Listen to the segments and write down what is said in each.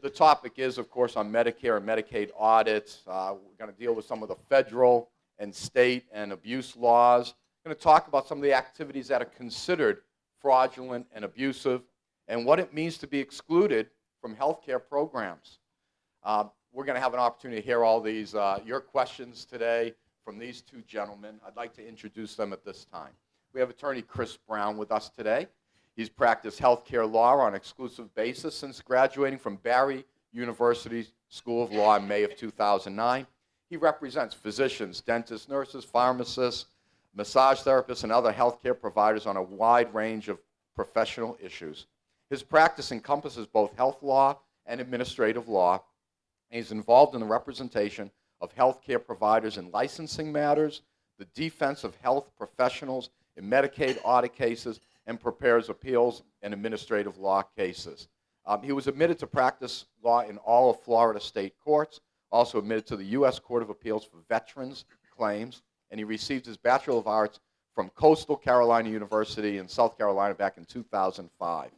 The topic is, of course, on Medicare and Medicaid audits. We're going to deal with some of the federal and state and abuse laws. We're going to talk about some of the activities that are considered fraudulent and abusive and what it means to be excluded from healthcare programs. We're going to have an opportunity to hear all these, your questions today from these two gentlemen. I'd like to introduce them at this time. We have attorney Chris Brown with us today. He's practiced healthcare law on an exclusive basis since graduating from Barry University School of Law in May of 2009. He represents physicians, dentists, nurses, pharmacists, massage therapists, and other healthcare providers on a wide range of professional issues. His practice encompasses both health law and administrative law, and he's involved in the representation of healthcare providers in licensing matters, the defense of health professionals in Medicaid audit cases, and prepares appeals and administrative law cases. He was admitted to practice law in all of Florida state courts, also admitted to the U.S. Court of Appeals for Veterans Claims, and he received his Bachelor of Arts from Coastal Carolina University in South Carolina back in 2005.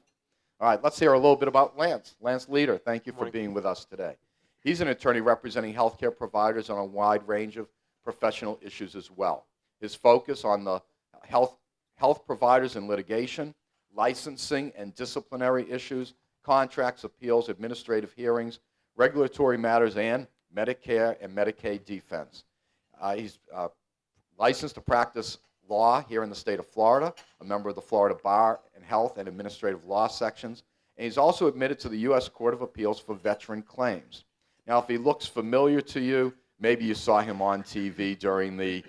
All right, let's hear a little bit about Lance. Lance Leider, thank you for being with us today. He's an attorney representing healthcare providers on a wide range of professional issues as well. His focus on the health providers in litigation, licensing and disciplinary issues, contracts, appeals, administrative hearings, regulatory matters, and Medicare and Medicaid defense. He's licensed to practice law here in the state of Florida, a member of the Florida Bar and Health and Administrative Law sections, and he's also admitted to the U.S. Court of Appeals for Veteran Claims. Now, if he looks familiar to you, maybe you saw him on TV during the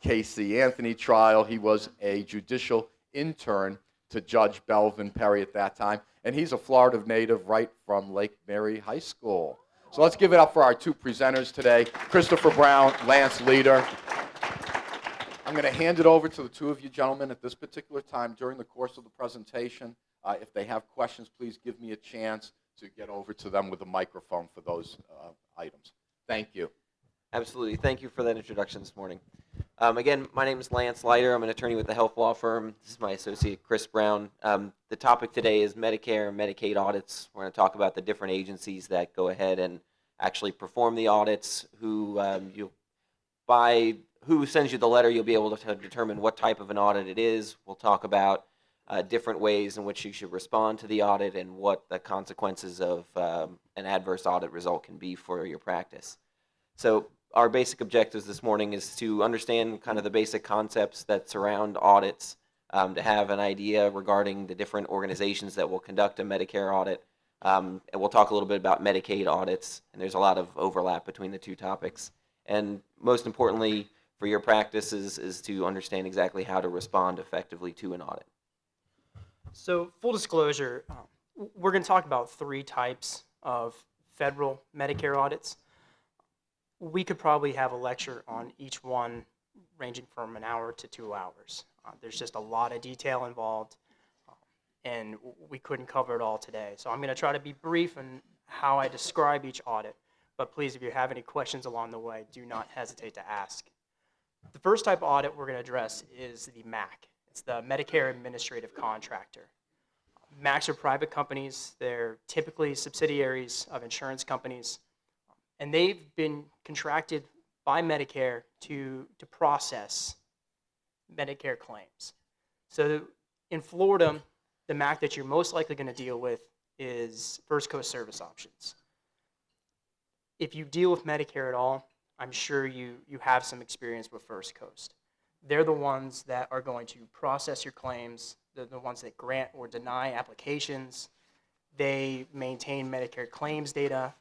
Casey Anthony trial. He was a judicial intern to Judge Belvin Perry at that time, and he's a Florida native right from Lake Mary High School. So let's give it up for our two presenters today, Christopher Brown, Lance Leider. I'm going to hand it over to the two of you gentlemen at this particular time during the course of the presentation. If they have questions, please give me a chance to get over to them with a microphone for those items. Thank you. Absolutely. Thank you for that introduction this morning. Again, my name is Lance Leider. I'm an attorney with the health law firm. This is my associate, Chris Brown. The topic today is Medicare and Medicaid audits. We're going to talk about the different agencies that go ahead and actually perform the audits, who sends you the letter. You'll be able to determine what type of an audit it is. We'll talk about different ways in which you should respond to the audit and what the consequences of an adverse audit result can be for your practice. So our basic objectives this morning is to understand kind of the basic concepts that surround audits, to have an idea regarding the different organizations that will conduct a Medicare audit, and we'll talk a little bit about Medicaid audits, and there's a lot of overlap between the two topics. And most importantly for your practice is to understand exactly how to respond effectively to an audit. So full disclosure, we're going to talk about three types of federal Medicare audits. We could probably have a lecture on each one ranging from an hour to 2 hours. There's just a lot of detail involved, and we couldn't cover it all today. So I'm going to try to be brief in how I describe each audit, but please, if you have any questions along the way, do not hesitate to ask. The first type of audit we're going to address is the MAC. It's the Medicare Administrative Contractor. MACs are private companies. They're typically subsidiaries of insurance companies, and they've been contracted by Medicare to process Medicare claims. So in Florida, the MAC that you're most likely going to deal with is First Coast Service Options. If you deal with Medicare at all, I'm sure you have some experience with First Coast. They're the ones that are going to process your claims. They're the ones that grant or deny applications. They maintain Medicare claims data.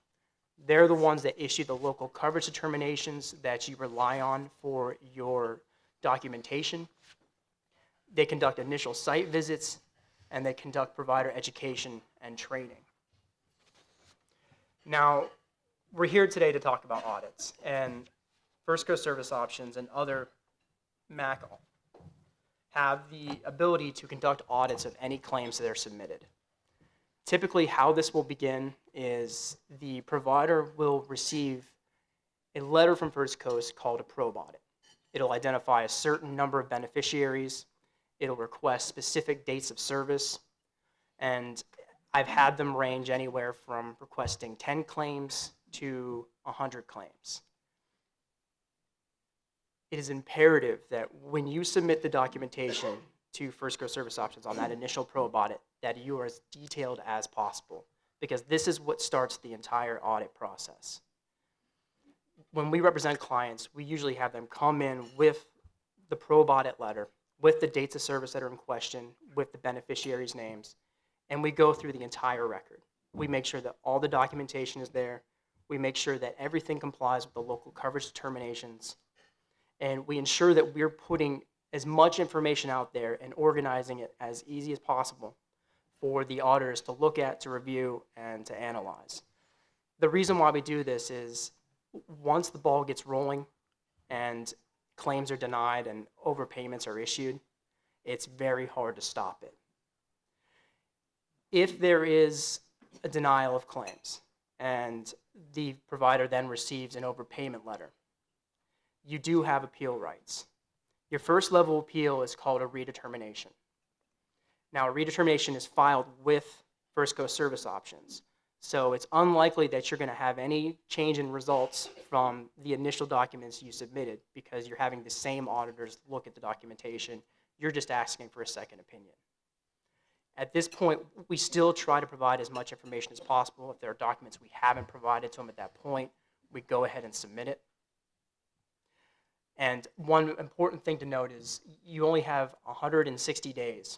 They're the ones that issue the local coverage determinations that you rely on for your documentation. They conduct initial site visits, and they conduct provider education and training. Now, we're here today to talk about audits, and First Coast Service Options and other MAC have the ability to conduct audits of any claims that are submitted. Typically, how this will begin is the provider will receive a letter from First Coast called a probe audit. It'll identify a certain number of beneficiaries. It'll request specific dates of service. And I've had them range anywhere from requesting 10 claims to 100 claims. It is imperative that when you submit the documentation to First Go Service Options on that initial probe audit, that you are as detailed as possible, because this is what starts the entire audit process. When we represent clients, we usually have them come in with the probe audit letter, with the dates of service that are in question, with the beneficiaries' names, and we go through the entire record. We make sure that all the documentation is there. We make sure that everything complies with the local coverage determinations, and we ensure that we're putting as much information out there and organizing it as easy as possible for the auditors to look at, to review, and to analyze. The reason why we do this is once the ball gets rolling and claims are denied and overpayments are issued, it's very hard to stop it. If there is a denial of claims and the provider then receives an overpayment letter, you do have appeal rights. Your first level appeal is called a redetermination. Now, a redetermination is filed with First Go Service Options, so it's unlikely that you're going to have any change in results from the initial documents you submitted because you're having the same auditors look at the documentation. You're just asking for a second opinion. At this point, we still try to provide as much information as possible. If there are documents we haven't provided to them at that point, we go ahead and submit it. And one important thing to note is you only have 160 days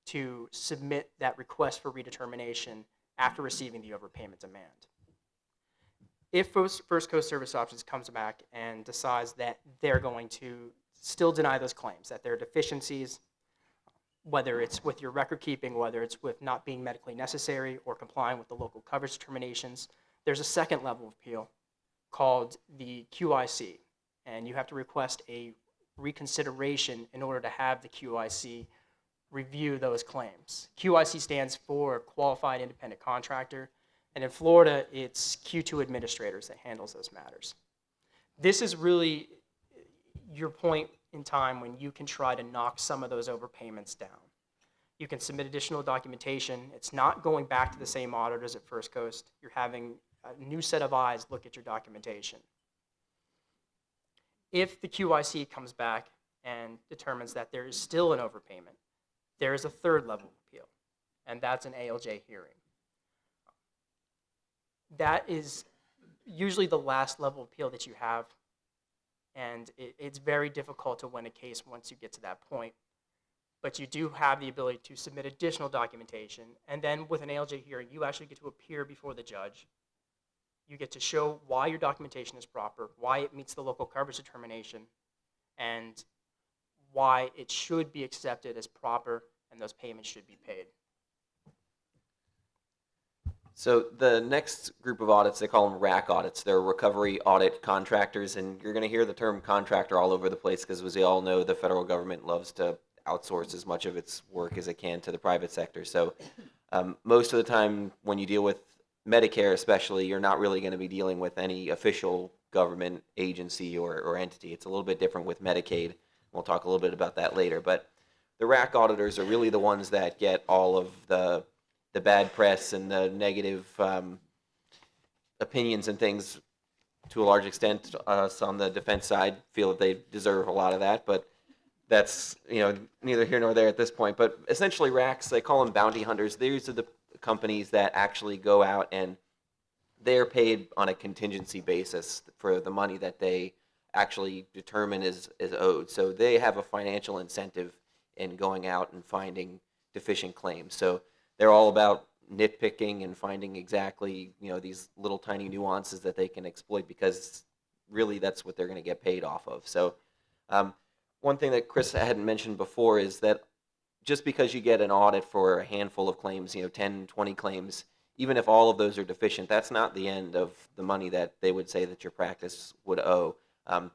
to submit that request for redetermination after receiving the overpayment demand. If First Go Service Options comes back and decides that they're going to still deny those claims, that there are deficiencies, whether it's with your record keeping, whether it's with not being medically necessary or complying with the local coverage determinations, there's a second level of appeal called the QIC, and you have to request a reconsideration in order to have the QIC review those claims. QIC stands for Qualified Independent Contractor, and in Florida, it's Q2 Administrators that handles those matters. This is really your point in time when you can try to knock some of those overpayments down. You can submit additional documentation. It's not going back to the same auditors at First Coast. You're having a new set of eyes look at your documentation. If the QIC comes back and determines that there is still an overpayment, there is a third level appeal, and that's an ALJ hearing. That is usually the last level appeal that you have, and it's very difficult to win a case once you get to that point. But you do have the ability to submit additional documentation, and then with an ALJ hearing, you actually get to appear before the judge. You get to show why your documentation is proper, why it meets the local coverage determination, and why it should be accepted as proper and those payments should be paid. So the next group of audits, they call them RAC audits. They're recovery audit contractors, and you're going to hear the term contractor all over the place because, as we all know, the federal government loves to outsource as much of its work as it can to the private sector. So most of the time when you deal with Medicare especially, you're not really going to be dealing with any official government agency or entity. It's a little bit different with Medicaid. We'll talk a little bit about that later. But the RAC auditors are really the ones that get all of the bad press and the negative opinions and things to a large extent. Us on the defense side feel that they deserve a lot of that, but that's neither here nor there at this point. But essentially RACs, they call them bounty hunters. These are the companies that actually go out and they're paid on a contingency basis for the money that they actually determine is owed. So they have a financial incentive in going out and finding deficient claims. So they're all about nitpicking and finding exactly these little tiny nuances that they can exploit, because really that's what they're going to get paid off of. So one thing that Chris hadn't mentioned before is that just because you get an audit for a handful of claims, 10, 20 claims, even if all of those are deficient, that's not the end of the money that they would say that your practice would owe.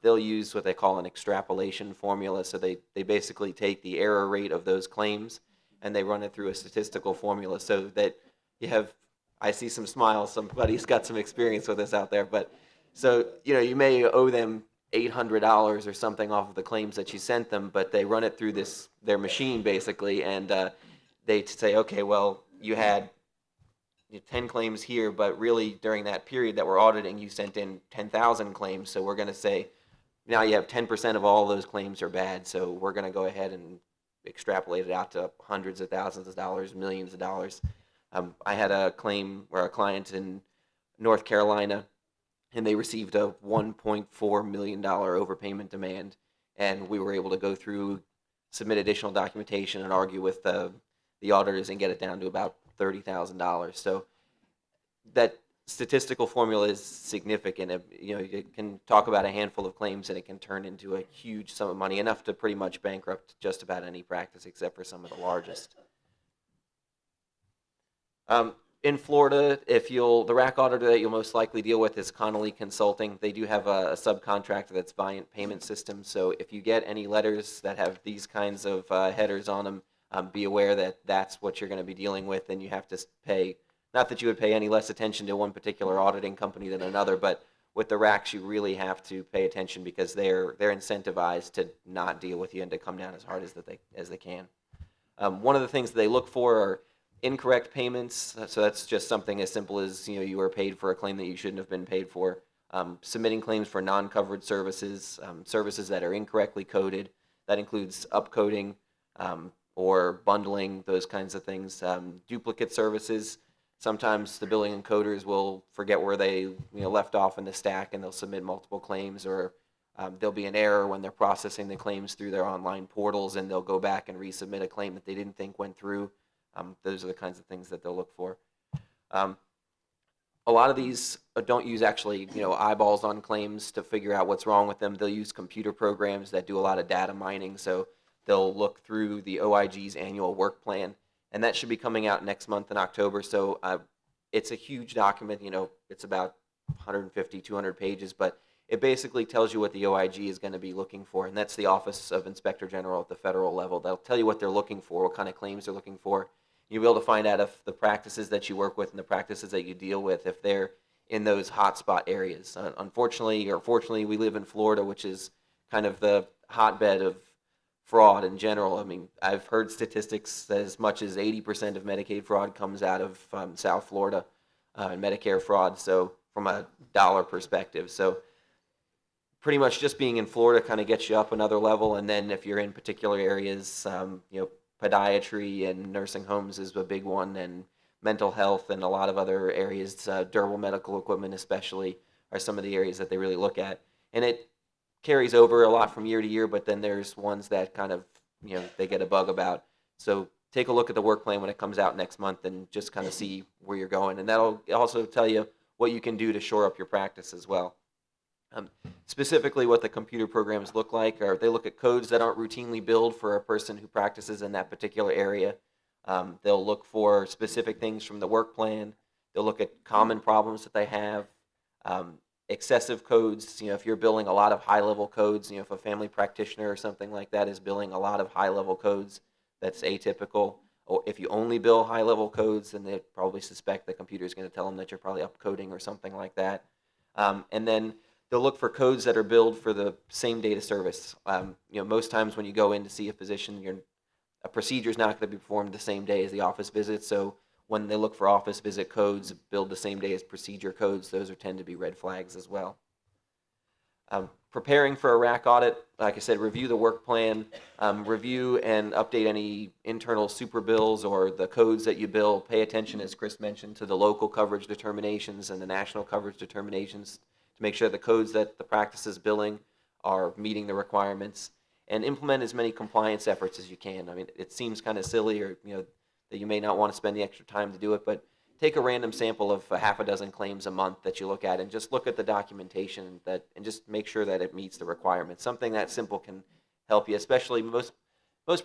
They'll use what they call an extrapolation formula. So they basically take the error rate of those claims and they run it through a statistical formula so that you have, I see some smiles, somebody's got some experience with this out there, but so, you may owe them $800 or something off of the claims that you sent them, but they run it through their machine basically, and they say, okay, well, you had 10 claims here, but really during that period that we're auditing, you sent in 10,000 claims. So we're going to say now you have 10% of all those claims are bad. So we're going to go ahead and extrapolate it out to hundreds of thousands of dollars, millions of dollars. I had a claim where a client in North Carolina, and they received a $1.4 million overpayment demand. And we were able to go through, submit additional documentation, and argue with the auditors and get it down to about $30,000. So that statistical formula is significant. You can talk about a handful of claims and it can turn into a huge sum of money, enough to pretty much bankrupt just about any practice except for some of the largest. In Florida, the RAC auditor that you'll most likely deal with is Connolly Consulting. They do have a subcontractor that's Viant Payment Systems. So if you get any letters that have these kinds of headers on them, be aware that that's what you're going to be dealing with, and you have to pay. Not that you would pay any less attention to one particular auditing company than another, but with the RACs, you really have to pay attention because they're incentivized to not deal with you and to come down as hard as they can. One of the things that they look for are incorrect payments. So that's just something as simple as you were paid for a claim that you shouldn't have been paid for. Submitting claims for non-covered services, services that are incorrectly coded. That includes upcoding or bundling, those kinds of things. Duplicate services. Sometimes the billing encoders will forget where they left off in the stack, and they'll submit multiple claims, or there'll be an error when they're processing the claims through their online portals, and they'll go back and resubmit a claim that they didn't think went through. Those are the kinds of things that they'll look for. A lot of these don't use actually eyeballs on claims to figure out what's wrong with them. They'll use computer programs that do a lot of data mining. So they'll look through the OIG's annual work plan, and that should be coming out next month in October. So it's a huge document. It's about 150, 200 pages, but it basically tells you what the OIG is going to be looking for, and that's the Office of Inspector General at the federal level. They'll tell you what they're looking for, what kind of claims they're looking for. You'll be able to find out if the practices that you work with and the practices that you deal with, if they're in those hotspot areas. Unfortunately, or fortunately, we live in Florida, which is kind of the hotbed of fraud in general. I mean, I've heard statistics that as much as 80% of Medicaid fraud comes out of South Florida, and Medicare fraud, so from a dollar perspective. So pretty much just being in Florida kind of gets you up another level, and then if you're in particular areas, podiatry and nursing homes is a big one, and mental health and a lot of other areas, durable medical equipment especially, are some of the areas that they really look at. And it carries over a lot from year to year, but then there's ones that kind of, they get a bug about. So take a look at the work plan when it comes out next month and just kind of see where you're going. And that'll also tell you what you can do to shore up your practice as well. Specifically what the computer programs look like, or they look at codes that aren't routinely billed for a person who practices in that particular area. They'll look for specific things from the work plan. They'll look at common problems that they have. Excessive codes, if you're billing a lot of high-level codes, if a family practitioner or something like that is billing a lot of high-level codes, that's atypical. Or if you only bill high-level codes, then they probably suspect the computer is going to tell them that you're probably upcoding or something like that. And then they'll look for codes that are billed for the same data service. Most times when you go in to see a physician, a procedure is not going to be performed the same day as the office visit. So when they look for office visit codes billed the same day as procedure codes, those tend to be red flags as well. Preparing for a RAC audit, like I said, review the work plan, review and update any internal super bills or the codes that you bill. Pay attention, as Chris mentioned, to the local coverage determinations and the national coverage determinations to make sure the codes that the practice is billing are meeting the requirements, and implement as many compliance efforts as you can. I mean, it seems kind of silly, or that you may not want to spend the extra time to do it, but take a random sample of a half a dozen claims a month that you look at and just look at the documentation and just make sure that it meets the requirements. Something that simple can help you, especially most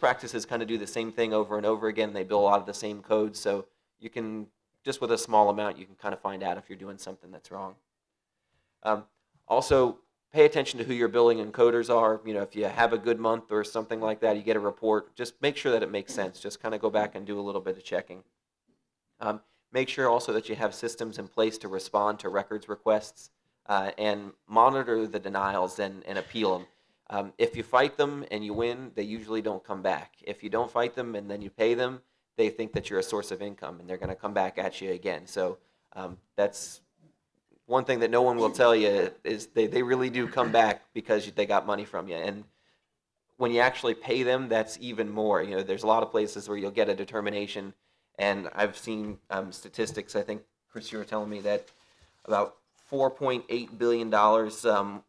practices kind of do the same thing over and over again. They bill a lot of the same codes, so you can, just with a small amount, you can kind of find out if you're doing something that's wrong. Also, pay attention to who your billing encoders are. If you have a good month or something like that, you get a report, just make sure that it makes sense. Just kind of go back and do a little bit of checking. Make sure also that you have systems in place to respond to records requests and monitor the denials and appeal them. If you fight them and you win, they usually don't come back. If you don't fight them and then you pay them, they think that you're a source of income, and they're going to come back at you again. So that's one thing that no one will tell you is they really do come back because they got money from you. And when you actually pay them, that's even more. There's a lot of places where you'll get a determination, and I've seen statistics. I think, Chris, you were telling me that about $4.8 billion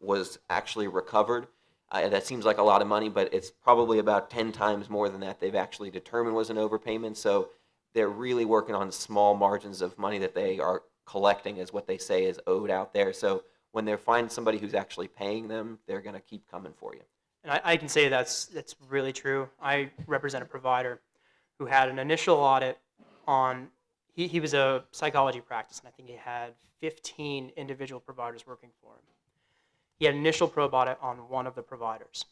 was actually recovered. That seems like a lot of money, but it's probably about 10 times more than that they've actually determined was an overpayment. So they're really working on small margins of money that they are collecting as what they say is owed out there. So when they find somebody who's actually paying them, they're going to keep coming for you. And I can say that's really true. I represent a provider who had an initial audit on, he was a psychology practice, and I think he had 15 individual providers working for him. He had an initial probe audit on one of the providers.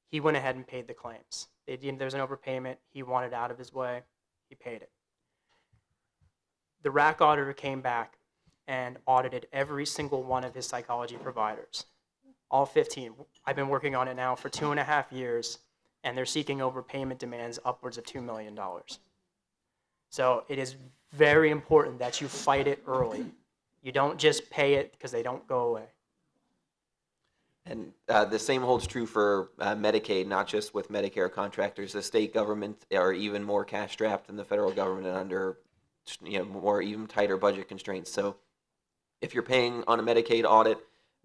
He went ahead and paid the claims. They deemed there was an overpayment. He wanted out of his way. He paid it. The RAC auditor came back and audited every single one of his psychology providers, all 15. I've been working on it now for 2.5 years, and they're seeking overpayment demands upwards of $2 million. So it is very important that you fight it early. You don't just pay it because they don't go away. And the same holds true for Medicaid, not just with Medicare contractors. The state government are even more cash-strapped than the federal government and under more even tighter budget constraints. So if you're paying on a Medicaid audit,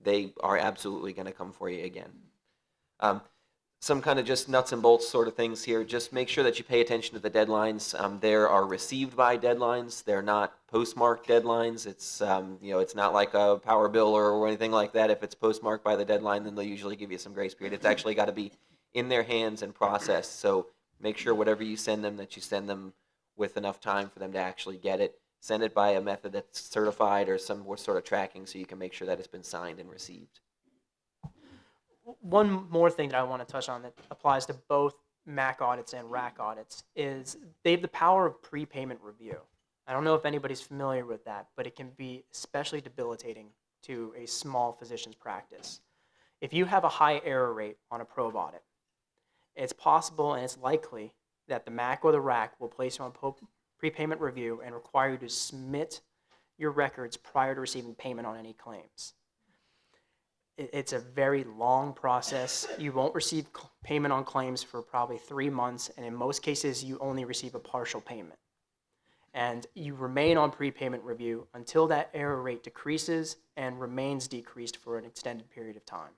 they are absolutely going to come for you again. Some kind of just nuts and bolts sort of things here. Just make sure that you pay attention to the deadlines. There are received by deadlines. They're not postmarked deadlines. It's it's not like a power bill or anything like that. If it's postmarked by the deadline, then they'll usually give you some grace period. It's actually got to be in their hands and processed. So make sure whatever you send them, that you send them with enough time for them to actually get it. Send it by a method that's certified or some sort of tracking so you can make sure that it's been signed and received. One more thing that I want to touch on that applies to both MAC audits and RAC audits is they have the power of prepayment review. I don't know if anybody's familiar with that, but it can be especially debilitating to a small physician's practice. If you have a high error rate on a probe audit, it's possible and it's likely that the MAC or the RAC will place you on prepayment review and require you to submit your records prior to receiving payment on any claims. It's a very long process. You won't receive payment on claims for probably 3 months, and in most cases, you only receive a partial payment. And you remain on prepayment review until that error rate decreases and remains decreased for an extended period of time.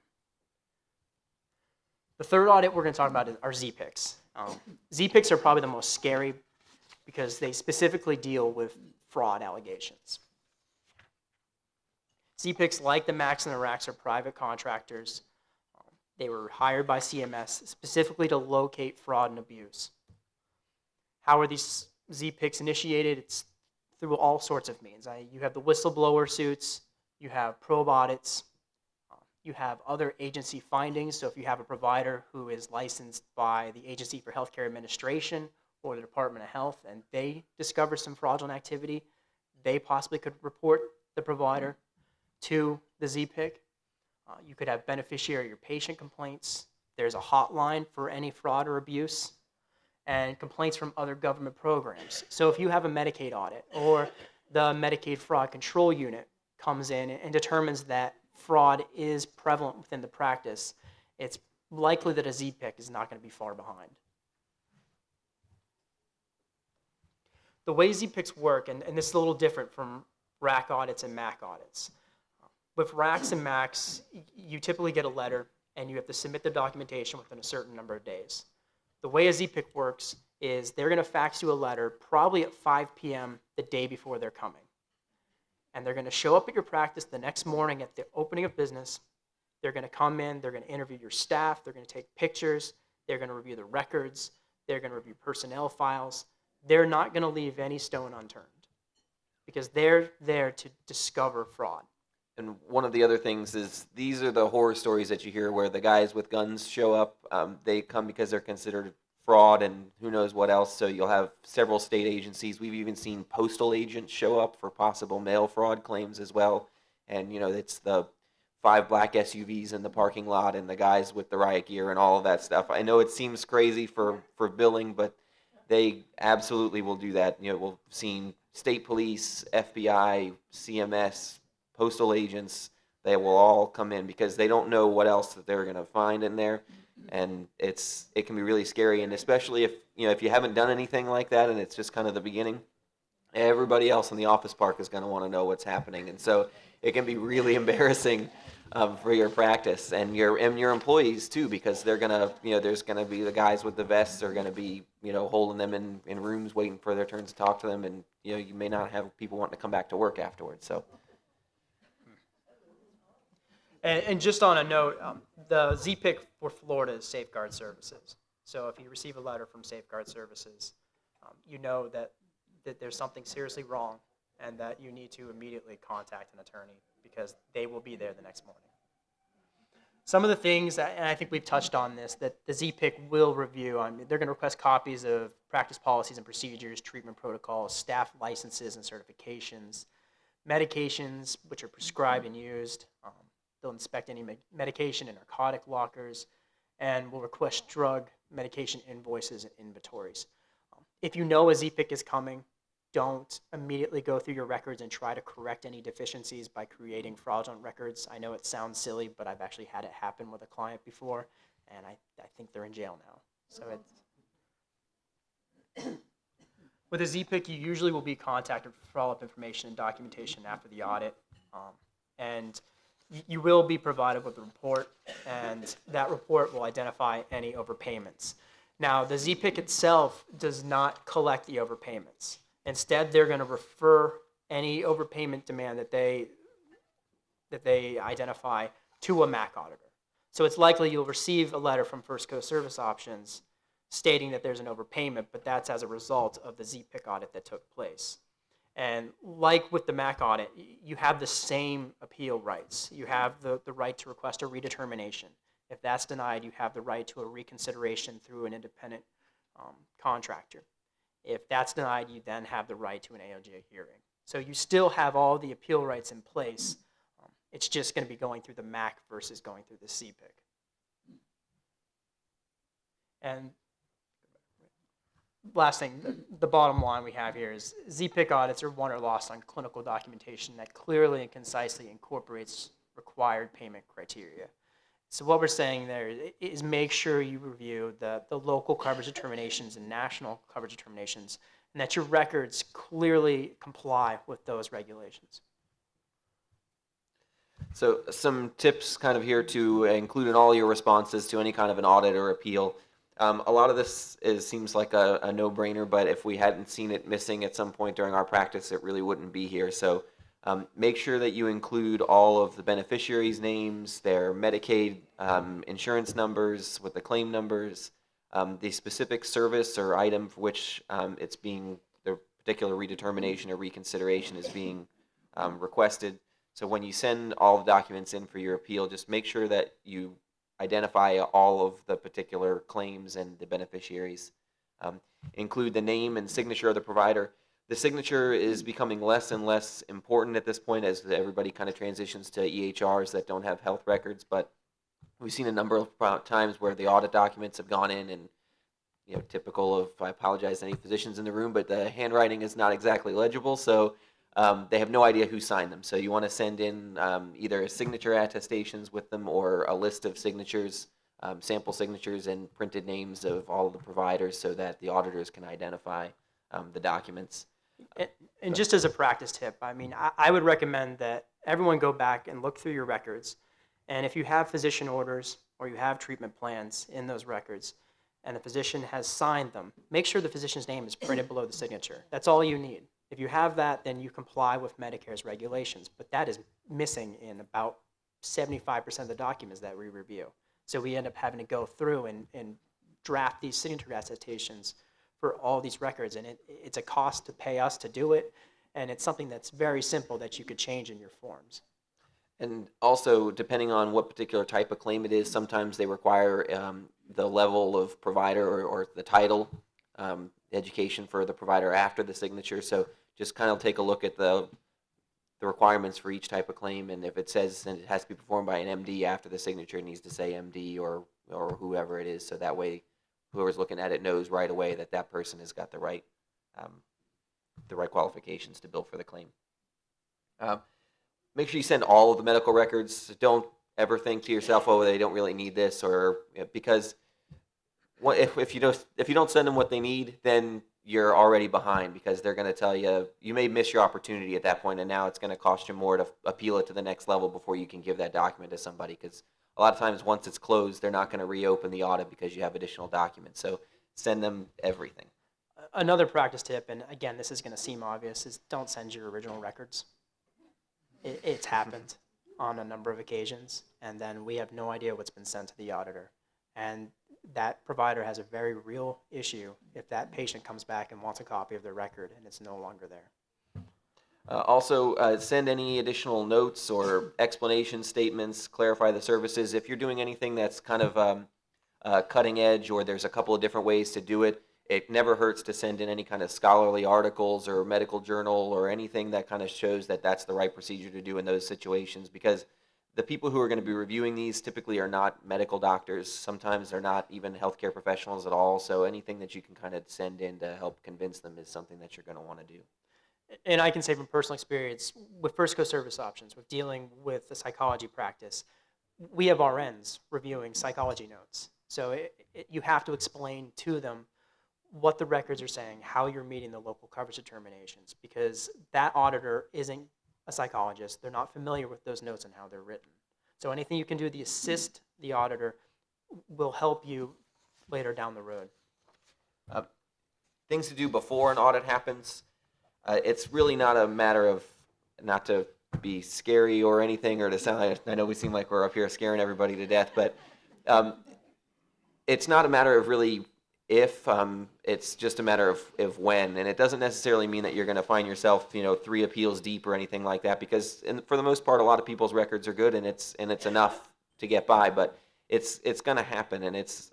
The third audit we're going to talk about are ZPICs. ZPICs are probably the most scary because they specifically deal with fraud allegations. ZPICs, like the MACs and the RACs, are private contractors. They were hired by CMS specifically to locate fraud and abuse. How are these ZPICs initiated? It's through all sorts of means. You have the whistleblower suits, you have probe audits, you have other agency findings. So if you have a provider who is licensed by the Agency for Healthcare Administration or the Department of Health and they discover some fraudulent activity, they possibly could report the provider to the ZPIC. You could have beneficiary or patient complaints. There's a hotline for any fraud or abuse and complaints from other government programs. So if you have a Medicaid audit or the Medicaid Fraud Control Unit comes in and determines that fraud is prevalent within the practice, it's likely that a ZPIC is not going to be far behind. The way ZPICs work, and this is a little different from RAC audits and MAC audits. With RACs and MACs, you typically get a letter and you have to submit the documentation within a certain number of days. The way a ZPIC works is they're going to fax you a letter probably at 5 p.m. the day before they're coming. And they're going to show up at your practice the next morning at the opening of business. They're going to come in, they're going to interview your staff, they're going to take pictures, they're going to review the records, they're going to review personnel files. They're not going to leave any stone unturned because they're there to discover fraud. And one of the other things is these are the horror stories that you hear where the guys with guns show up. They come because they're considered fraud and who knows what else. So you'll have several state agencies. We've even seen postal agents show up for possible mail fraud claims as well. And, it's the 5 black SUVs in the parking lot and the guys with the riot gear and all of that stuff. I know it seems crazy for billing, but they absolutely will do that. You know, we've seen state police, FBI, CMS, postal agents, they will all come in because they don't know what else that they're going to find in there. And it can be really scary. And especially if you haven't done anything like that and it's just kind of the beginning, everybody else in the office park is going to want to know what's happening. And so it can be really embarrassing for your practice and your employees too, because they're going to, there's going to be the guys with the vests are going to be, holding them in rooms waiting for their turns to talk to them. And, you may not have people wanting to come back to work afterwards. So. And just on a note, the ZPIC for Florida is Safeguard Services. So if you receive a letter from Safeguard Services, you know that there's something seriously wrong and that you need to immediately contact an attorney because they will be there the next morning. Some of the things, and I think we've touched on this, that the ZPIC will review, they're going to request copies of practice policies and procedures, treatment protocols, staff licenses and certifications, medications which are prescribed and used. They'll inspect any medication and narcotic lockers, and will request drug medication invoices and inventories. If you know a ZPIC is coming, don't immediately go through your records and try to correct any deficiencies by creating fraudulent records. I know it sounds silly, but I've actually had it happen with a client before, and I think they're in jail now. So with a ZPIC, you usually will be contacted for follow-up information and documentation after the audit, and you will be provided with a report, and that report will identify any overpayments. Now, the ZPIC itself does not collect the overpayments. Instead, they're going to refer any overpayment demand that they identify to a MAC auditor. So it's likely you'll receive a letter from First Coast Service Options stating that there's an overpayment, but that's as a result of the ZPIC audit that took place. And like with the MAC audit, you have the same appeal rights. You have the right to request a redetermination. If that's denied, you have the right to a reconsideration through an independent contractor. If that's denied, you then have the right to an ALJ hearing. So you still have all the appeal rights in place. It's just going to be going through the MAC versus going through the ZPIC. And last thing, the bottom line we have here is ZPIC audits are won or lost on clinical documentation that clearly and concisely incorporates required payment criteria. So what we're saying there is make sure you review the local coverage determinations and national coverage determinations, and that your records clearly comply with those regulations. So some tips kind of here to include in all your responses to any kind of an audit or appeal. A lot of this seems like a no-brainer, but if we hadn't seen it missing at some point during our practice, it really wouldn't be here. So make sure that you include all of the beneficiaries' names, their Medicaid insurance numbers with the claim numbers, the specific service or item for which the particular redetermination or reconsideration is being requested. So when you send all the documents in for your appeal, just make sure that you identify all of the particular claims and the beneficiaries. Include the name and signature of the provider. The signature is becoming less and less important at this point as everybody kind of transitions to EHRs that don't have health records, but we've seen a number of times where the audit documents have gone in and, typical of, I apologize to any physicians in the room, but the handwriting is not exactly legible, so they have no idea who signed them. So you want to send in either signature attestations with them or a list of signatures, sample signatures and printed names of all of the providers so that the auditors can identify the documents. And just as a practice tip, I would recommend that everyone go back and look through your records. And if you have physician orders or you have treatment plans in those records and the physician has signed them, make sure the physician's name is printed below the signature. That's all you need. If you have that, then you comply with Medicare's regulations. But that is missing in about 75% of the documents that we review. So we end up having to go through and draft these signature attestations for all these records, and it's a cost to pay us to do it, and it's something that's very simple that you could change in your forms. And also, depending on what particular type of claim it is, sometimes they require the level of provider or the title, education for the provider after the signature. So just kind of take a look at the requirements for each type of claim, and if it says it has to be performed by an MD after the signature, it needs to say MD or whoever it is, so that way whoever's looking at it knows right away that that person has got the right qualifications to bill for the claim. Make sure you send all of the medical records. Don't ever think to yourself, oh, they don't really need this, or because if you don't send them what they need, then you're already behind, because they're going to tell you you may miss your opportunity at that point, and now it's going to cost you more to appeal it to the next level before you can give that document to somebody, because a lot of times once it's closed, they're not going to reopen the audit because you have additional documents. So send them everything. Another practice tip, and again, this is going to seem obvious, is don't send your original records. It's happened on a number of occasions, and then we have no idea what's been sent to the auditor. And that provider has a very real issue if that patient comes back and wants a copy of their record and it's no longer there. Also, send any additional notes or explanation statements, clarify the services. If you're doing anything that's kind of cutting edge, or there's a couple of different ways to do it, it never hurts to send in any kind of scholarly articles or medical journal or anything that kind of shows that that's the right procedure to do in those situations, because the people who are going to be reviewing these typically are not medical doctors. Sometimes they're not even healthcare professionals at all. So anything that you can kind of send in to help convince them is something that you're going to want to do. And I can say from personal experience, with First Coast Service Options, with dealing with the psychology practice, we have RNs reviewing psychology notes. So you have to explain to them what the records are saying, how you're meeting the local coverage determinations, because that auditor isn't a psychologist. They're not familiar with those notes and how they're written. So anything you can do to assist the auditor will help you later down the road. Things to do before an audit happens. It's really not a matter of, not to be scary or anything, or to sound like, I know we seem like we're up here scaring everybody to death, but it's not a matter of really if, it's just a matter of when. And it doesn't necessarily mean that you're going to find yourself 3 appeals deep or anything like that, because for the most part a lot of people's records are good, and it's enough to get by. But it's going to happen, and it's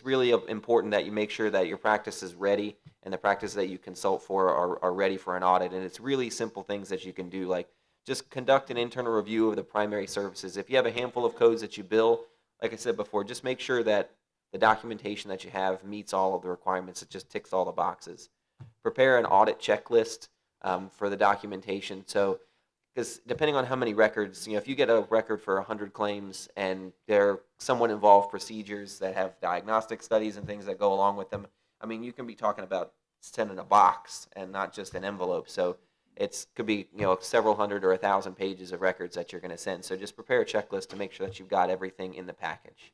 really important that you make sure that your practice is ready and the practices that you consult for are ready for an audit. And it's really simple things that you can do, like just conduct an internal review of the primary services. If you have a handful of codes that you bill, like I said before, just make sure that the documentation that you have meets all of the requirements. It just ticks all the boxes. Prepare an audit checklist for the documentation. So, because depending on how many records, if you get a record for 100 claims and they're somewhat involved procedures that have diagnostic studies and things that go along with them, I mean, you can be talking about sending a box and not just an envelope. So it could be several hundred or 1,000 pages of records that you're going to send. So just prepare a checklist to make sure that you've got everything in the package.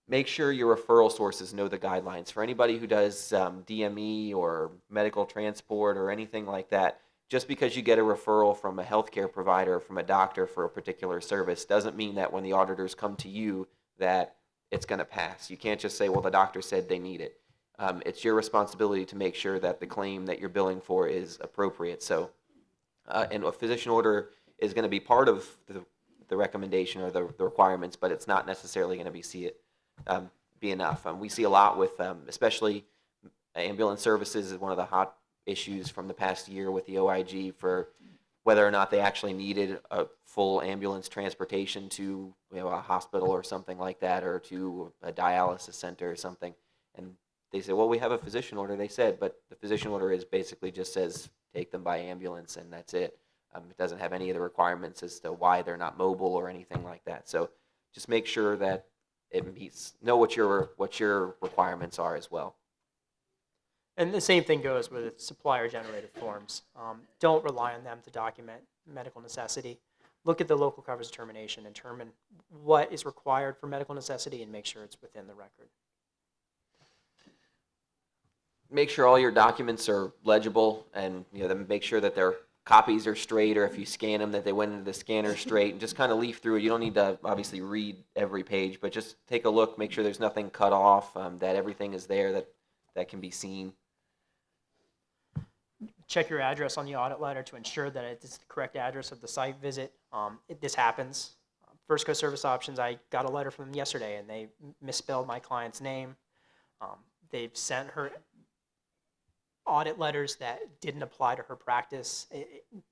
Make sure your referral sources know the guidelines. For anybody who does DME or medical transport or anything like that, just because you get a referral from a healthcare provider, from a doctor for a particular service, doesn't mean that when the auditors come to you that it's going to pass. You can't just say, well, the doctor said they need it. It's your responsibility to make sure that the claim that you're billing for is appropriate. So, and a physician order is going to be part of the recommendation or the requirements, but it's not necessarily going to be enough. We see a lot with, especially ambulance services is one of the hot issues from the past year with the OIG for whether or not they actually needed a full ambulance transportation to a hospital or something like that, or to a dialysis center or something. And they say, well, we have a physician order, they said, but the physician order is basically just says take them by ambulance, and that's it. It doesn't have any of the requirements as to why they're not mobile or anything like that. So just make sure that it meets, know what your requirements are as well. And the same thing goes with supplier-generated forms. Don't rely on them to document medical necessity. Look at the local coverage determination, determine what is required for medical necessity, and make sure it's within the record. Make sure all your documents are legible, and then make sure that their copies are straight, or if you scan them, that they went into the scanner straight, and just kind of leaf through it. You don't need to obviously read every page, but just take a look, make sure there's nothing cut off, that everything is there that can be seen. Check your address on the audit letter to ensure that it is the correct address of the site visit. This happens. First Coast Service Options, I got a letter from them yesterday, and they misspelled my client's name. They've sent her audit letters that didn't apply to her practice.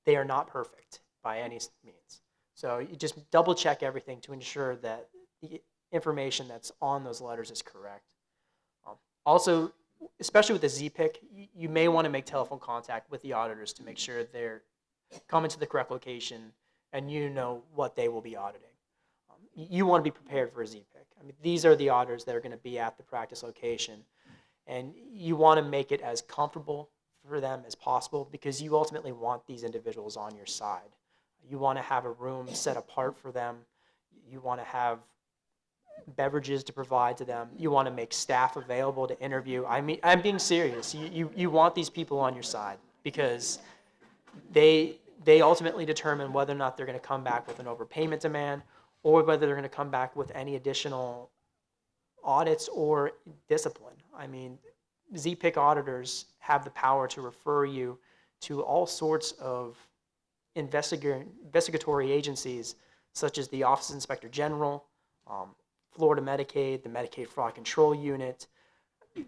They are not perfect by any means. So you just double check everything to ensure that the information that's on those letters is correct. Also, especially with the ZPIC, you may want to make telephone contact with the auditors to make sure they're coming to the correct location and you know what they will be auditing. You want to be prepared for a ZPIC. I mean, these are the auditors that are going to be at the practice location, and you want to make it as comfortable for them as possible because you ultimately want these individuals on your side. You want to have a room set apart for them. You want to have beverages to provide to them. You want to make staff available to interview. I mean, I'm being serious. You want these people on your side because they ultimately determine whether or not they're going to come back with an overpayment demand or whether they're going to come back with any additional audits or discipline. I mean, ZPIC auditors have the power to refer you to all sorts of investigatory agencies such as the Office of Inspector General, Florida Medicaid, the Medicaid Fraud Control Unit.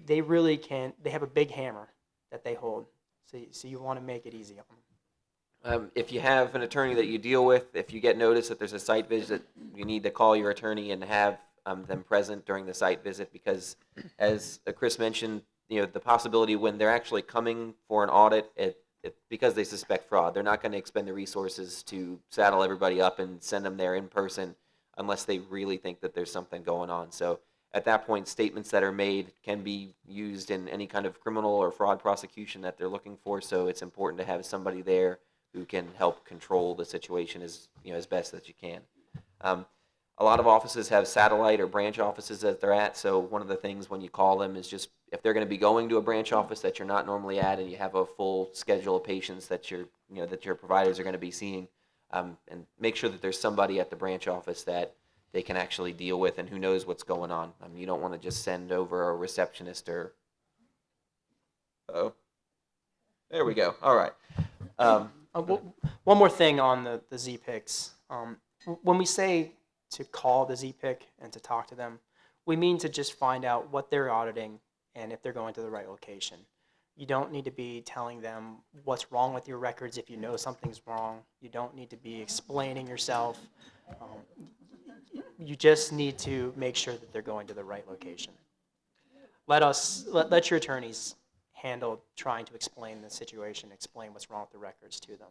They really they have a big hammer that they hold. So you want to make it easy on them. If you have an attorney that you deal with, if you get notice that there's a site visit, you need to call your attorney and have them present during the site visit because, as Chris mentioned, the possibility when they're actually coming for an audit, because they suspect fraud, they're not going to expend the resources to saddle everybody up and send them there in person unless they really think that there's something going on. So at that point, statements that are made can be used in any kind of criminal or fraud prosecution that they're looking for. So it's important to have somebody there who can help control the situation as best that you can. A lot of offices have satellite or branch offices that they're at. So one of the things when you call them is just if they're going to be going to a branch office that you're not normally at, and you have a full schedule of patients that your providers are going to be seeing, and make sure that there's somebody at the branch office that they can actually deal with and who knows what's going on. You don't want to just send over a receptionist or. Oh, there we go. All right. One more thing on the ZPICs. When we say to call the ZPIC and to talk to them, we mean to just find out what they're auditing and if they're going to the right location. You don't need to be telling them what's wrong with your records if you know something's wrong. You don't need to be explaining yourself. You just need to make sure that they're going to the right location. Let your attorneys handle trying to explain the situation, explain what's wrong with the records to them.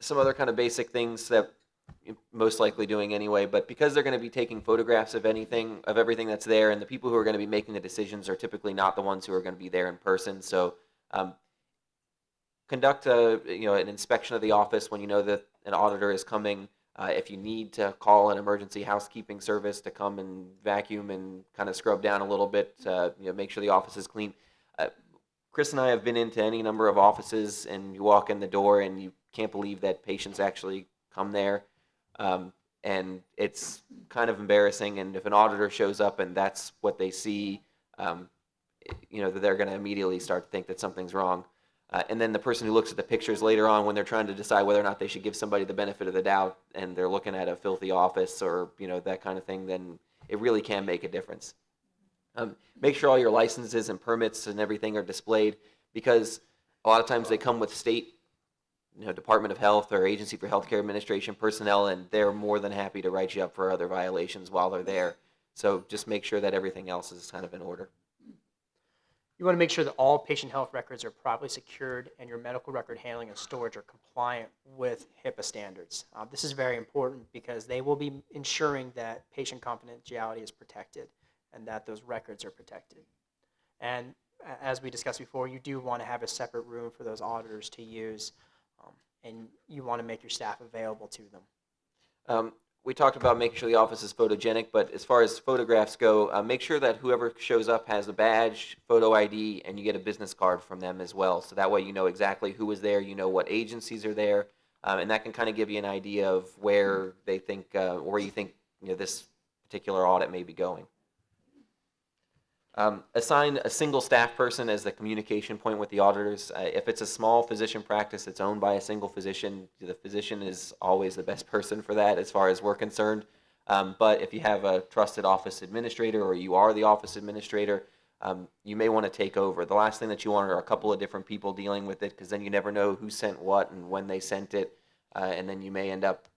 Some other kind of basic things that you're most likely doing anyway, but because they're going to be taking photographs of everything that's there, and the people who are going to be making the decisions are typically not the ones who are going to be there in person. So conduct an inspection of the office when you know that an auditor is coming. If you need to call an emergency housekeeping service to come and vacuum and kind of scrub down a little bit, make sure the office is clean. Chris and I have been into any number of offices, and you walk in the door and you can't believe that patients actually come there. And it's kind of embarrassing. And if an auditor shows up and that's what they see, they're going to immediately start to think that something's wrong. And then the person who looks at the pictures later on when they're trying to decide whether or not they should give somebody the benefit of the doubt, and they're looking at a filthy office or that kind of thing, then it really can make a difference. Make sure all your licenses and permits and everything are displayed, because a lot of times they come with state Department of Health or Agency for Healthcare Administration personnel, and they're more than happy to write you up for other violations while they're there. So just make sure that everything else is kind of in order. You want to make sure that all patient health records are properly secured and your medical record handling and storage are compliant with HIPAA standards. This is very important because they will be ensuring that patient confidentiality is protected and that those records are protected. And as we discussed before, you do want to have a separate room for those auditors to use, and you want to make your staff available to them. We talked about making sure the office is photogenic, but as far as photographs go, make sure that whoever shows up has a badge, photo ID, and you get a business card from them as well. So that way you know exactly who was there, you know what agencies are there, and that can kind of give you an idea of where they think, where you think this particular audit may be going. Assign a single staff person as the communication point with the auditors. If it's a small physician practice that's owned by a single physician, the physician is always the best person for that as far as we're concerned. But if you have a trusted office administrator or you are the office administrator, you may want to take over. The last thing that you want are a couple of different people dealing with it, because then you never know who sent what and when they sent it, and then you may end up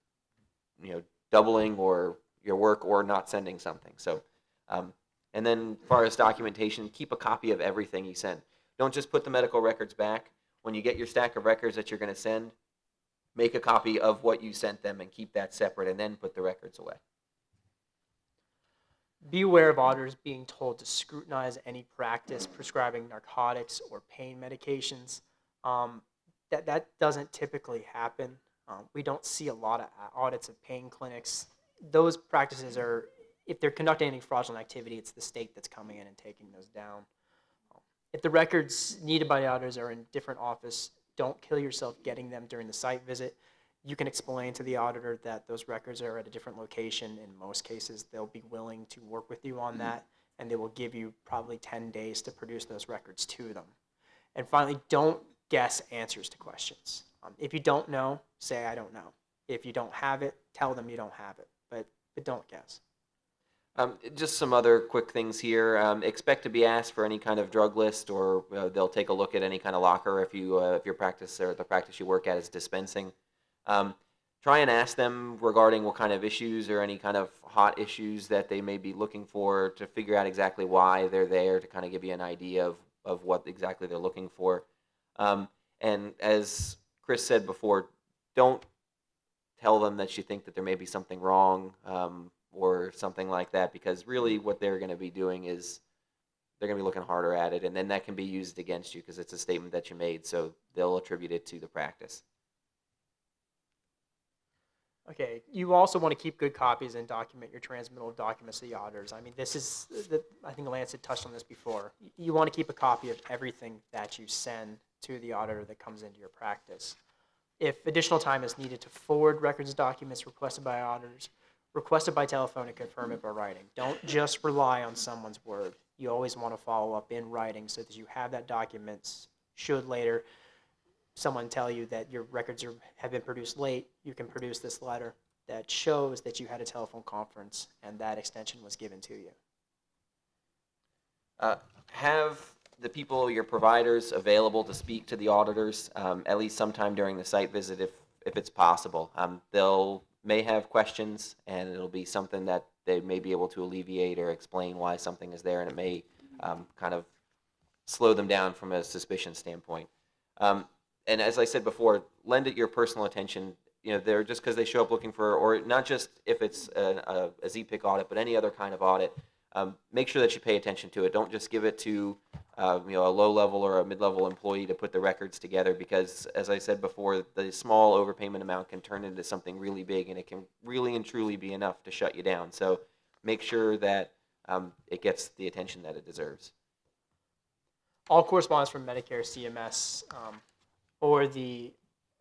doubling or your work or not sending something. So, and then as far as documentation, keep a copy of everything you send. Don't just put the medical records back. When you get your stack of records that you're going to send, make a copy of what you sent them and keep that separate, and then put the records away. Be aware of auditors being told to scrutinize any practice prescribing narcotics or pain medications. That doesn't typically happen. We don't see a lot of audits of pain clinics. Those practices are, if they're conducting any fraudulent activity, it's the state that's coming in and taking those down. If the records needed by the auditors are in a different office, don't kill yourself getting them during the site visit. You can explain to the auditor that those records are at a different location. In most cases, they'll be willing to work with you on that, and they will give you probably 10 days to produce those records to them. And finally, don't guess answers to questions. If you don't know, say, I don't know. If you don't have it, tell them you don't have it, but don't guess. Just some other quick things here. Expect to be asked for any kind of drug list, or they'll take a look at any kind of locker if your practice or the practice you work at is dispensing. Try and ask them regarding what kind of issues or any kind of hot issues that they may be looking for, to figure out exactly why they're there, to kind of give you an idea of what exactly they're looking for. And as Chris said before, don't tell them that you think that there may be something wrong or something like that, because really what they're going to be doing is they're going to be looking harder at it, and then that can be used against you because it's a statement that you made, so they'll attribute it to the practice. Okay, you also want to keep good copies and document your transmittal of documents to the auditors. I mean, this is, I think Lance had touched on this before. You want to keep a copy of everything that you send to the auditor that comes into your practice. If additional time is needed to forward records and documents requested by auditors, request it by telephone and confirm it by writing. Don't just rely on someone's word. You always want to follow up in writing so that you have that document. Should later someone tell you that your records have been produced late, you can produce this letter that shows that you had a telephone conference and that extension was given to you. Have the people, your providers, available to speak to the auditors at least sometime during the site visit if it's possible. They'll may have questions, and it'll be something that they may be able to alleviate or explain why something is there, and it may kind of slow them down from a suspicion standpoint. And as I said before, lend it your personal attention. You know, they're just because they show up looking for, or not just if it's a ZPIC audit, but any other kind of audit. Make sure that you pay attention to it. Don't just give it to a low-level or a mid-level employee to put the records together, because, as I said before, the small overpayment amount can turn into something really big, and it can really and truly be enough to shut you down. So make sure that it gets the attention that it deserves. All correspondence from Medicare, CMS, or the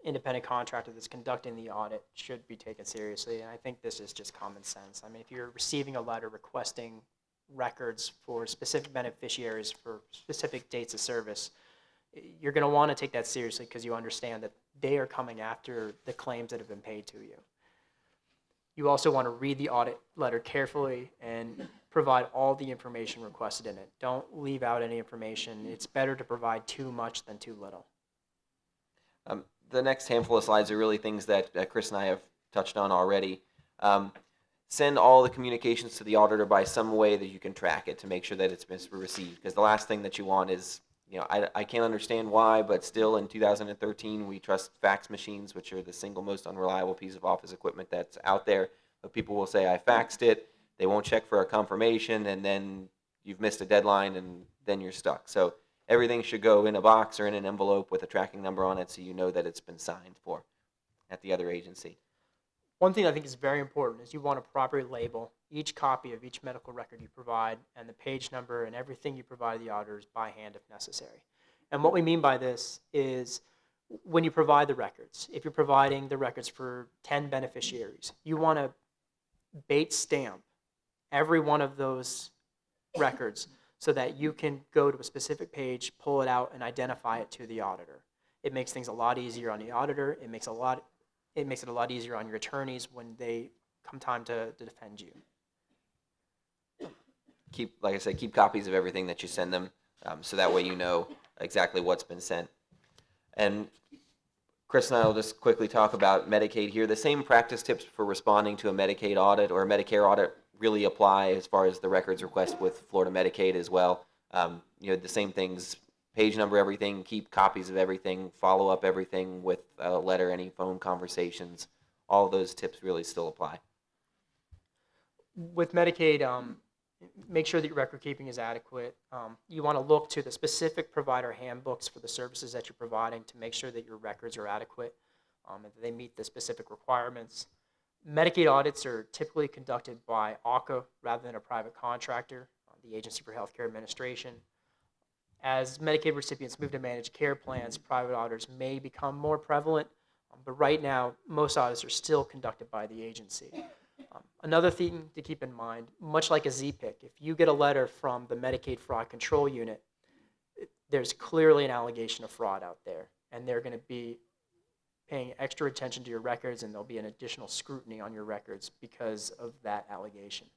independent contractor that's conducting the audit should be taken seriously, and I think this is just common sense. I mean, if you're receiving a letter requesting records for specific beneficiaries for specific dates of service, you're going to want to take that seriously because you understand that they are coming after the claims that have been paid to you. You also want to read the audit letter carefully and provide all the information requested in it. Don't leave out any information. It's better to provide too much than too little. The next handful of slides are really things that Chris and I have touched on already. Send all the communications to the auditor by some way that you can track it to make sure that it's been received, because the last thing that you want is, I can't understand why, but still in 2013 we trust fax machines, which are the single most unreliable piece of office equipment that's out there. But people will say, I faxed it, they won't check for a confirmation, and then you've missed a deadline and then you're stuck. So everything should go in a box or in an envelope with a tracking number on it, so you know that it's been signed for at the other agency. One thing I think is very important is you want to properly label each copy of each medical record you provide and the page number and everything you provide the auditors by hand if necessary. And what we mean by this is when you provide the records, if you're providing the records for 10 beneficiaries, you want to bait stamp every one of those records so that you can go to a specific page, pull it out, and identify it to the auditor. It makes things a lot easier on the auditor. It makes it a lot easier on your attorneys when they come time to defend you. Like I said, keep copies of everything that you send them, so that way you know exactly what's been sent. And Chris and I will just quickly talk about Medicaid here. The same practice tips for responding to a Medicaid audit or a Medicare audit really apply as far as the records request with Florida Medicaid as well. The same things, page number everything, keep copies of everything, follow up everything with a letter, any phone conversations. All of those tips really still apply. With Medicaid, make sure that your record keeping is adequate. You want to look to the specific provider handbooks for the services that you're providing to make sure that your records are adequate and that they meet the specific requirements. Medicaid audits are typically conducted by ACA rather than a private contractor, the Agency for Healthcare Administration. As Medicaid recipients move to managed care plans, private auditors may become more prevalent, but right now, most audits are still conducted by the agency. Another thing to keep in mind, much like a ZPIC, if you get a letter from the Medicaid Fraud Control Unit, there's clearly an allegation of fraud out there, and they're going to be paying extra attention to your records, and there'll be an additional scrutiny on your records because of that allegation.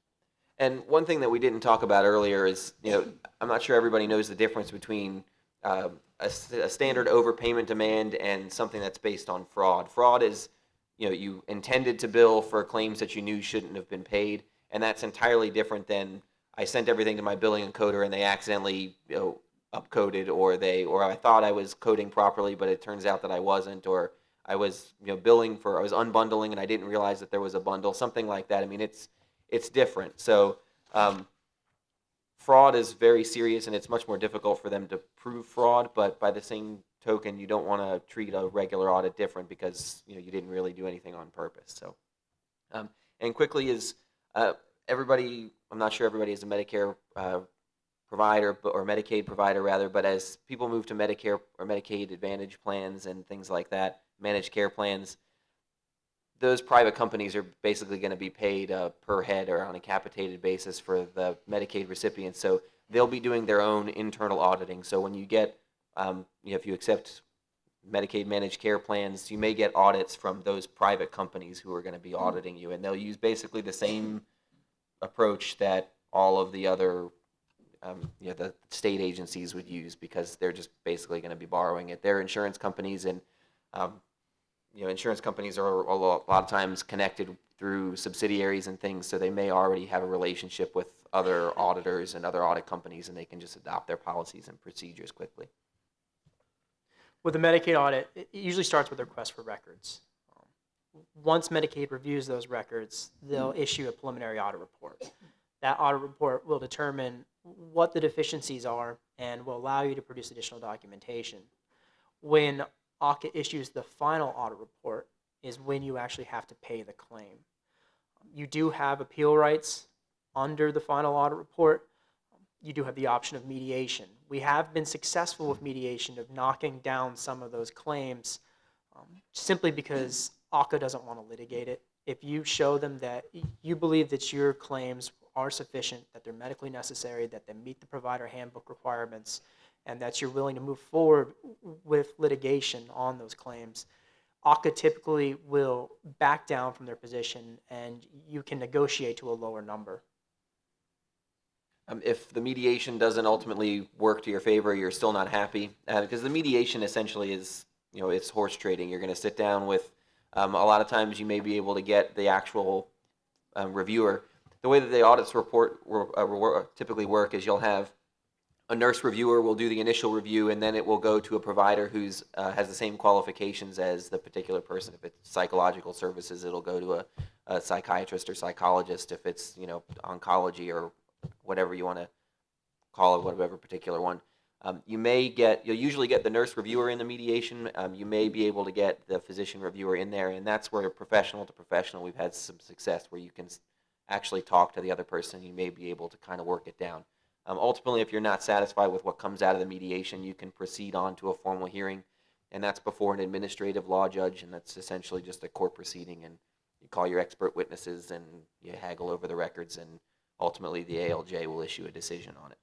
And one thing that we didn't talk about earlier is, I'm not sure everybody knows the difference between a standard overpayment demand and something that's based on fraud. Fraud is, you intended to bill for claims that you knew shouldn't have been paid, and that's entirely different than I sent everything to my billing encoder and they accidentally, upcoded, or I thought I was coding properly, but it turns out that I wasn't, or I was, billing for, I was unbundling and I didn't realize that there was a bundle, something like that. I mean, it's different. So fraud is very serious, and it's much more difficult for them to prove fraud, but by the same token, you don't want to treat a regular audit different because you didn't really do anything on purpose. So, and quickly is everybody. I'm not sure everybody is a Medicare provider or Medicaid provider rather, but as people move to Medicare or Medicaid Advantage plans and things like that, managed care plans, those private companies are basically going to be paid per head or on a capitated basis for the Medicaid recipients. So they'll be doing their own internal auditing. So when you get if you accept Medicaid managed care plans, you may get audits from those private companies who are going to be auditing you, and they'll use basically the same approach that all of the other the state agencies would use, because they're just basically going to be borrowing it. They're insurance companies, and insurance companies are a lot of times connected through subsidiaries and things, so they may already have a relationship with other auditors and other audit companies, and they can just adopt their policies and procedures quickly. With a Medicaid audit, it usually starts with a request for records. Once Medicaid reviews those records, they'll issue a preliminary audit report. That audit report will determine what the deficiencies are and will allow you to produce additional documentation. When ACA issues the final audit report is when you actually have to pay the claim. You do have appeal rights under the final audit report. You do have the option of mediation. We have been successful with mediation of knocking down some of those claims simply because ACA doesn't want to litigate it. If you show them that you believe that your claims are sufficient, that they're medically necessary, that they meet the provider handbook requirements, and that you're willing to move forward with litigation on those claims, ACA typically will back down from their position and you can negotiate to a lower number. If the mediation doesn't ultimately work to your favor, you're still not happy, because the mediation essentially is, it's horse trading. You're going to sit down with, a lot of times you may be able to get the actual reviewer. The way that the audits typically work is you'll have a nurse reviewer will do the initial review, and then it will go to a provider who's has the same qualifications as the particular person. If it's psychological services, it'll go to a psychiatrist or psychologist. If it's oncology or whatever you want to call it, whatever particular one. You'll usually get the nurse reviewer in the mediation. You may be able to get the physician reviewer in there, and that's where professional to professional we've had some success where you can actually talk to the other person. You may be able to kind of work it down. Ultimately, if you're not satisfied with what comes out of the mediation, you can proceed on to a formal hearing, and that's before an administrative law judge, and that's essentially just a court proceeding, and you call your expert witnesses and you haggle over the records, and ultimately the ALJ will issue a decision on it.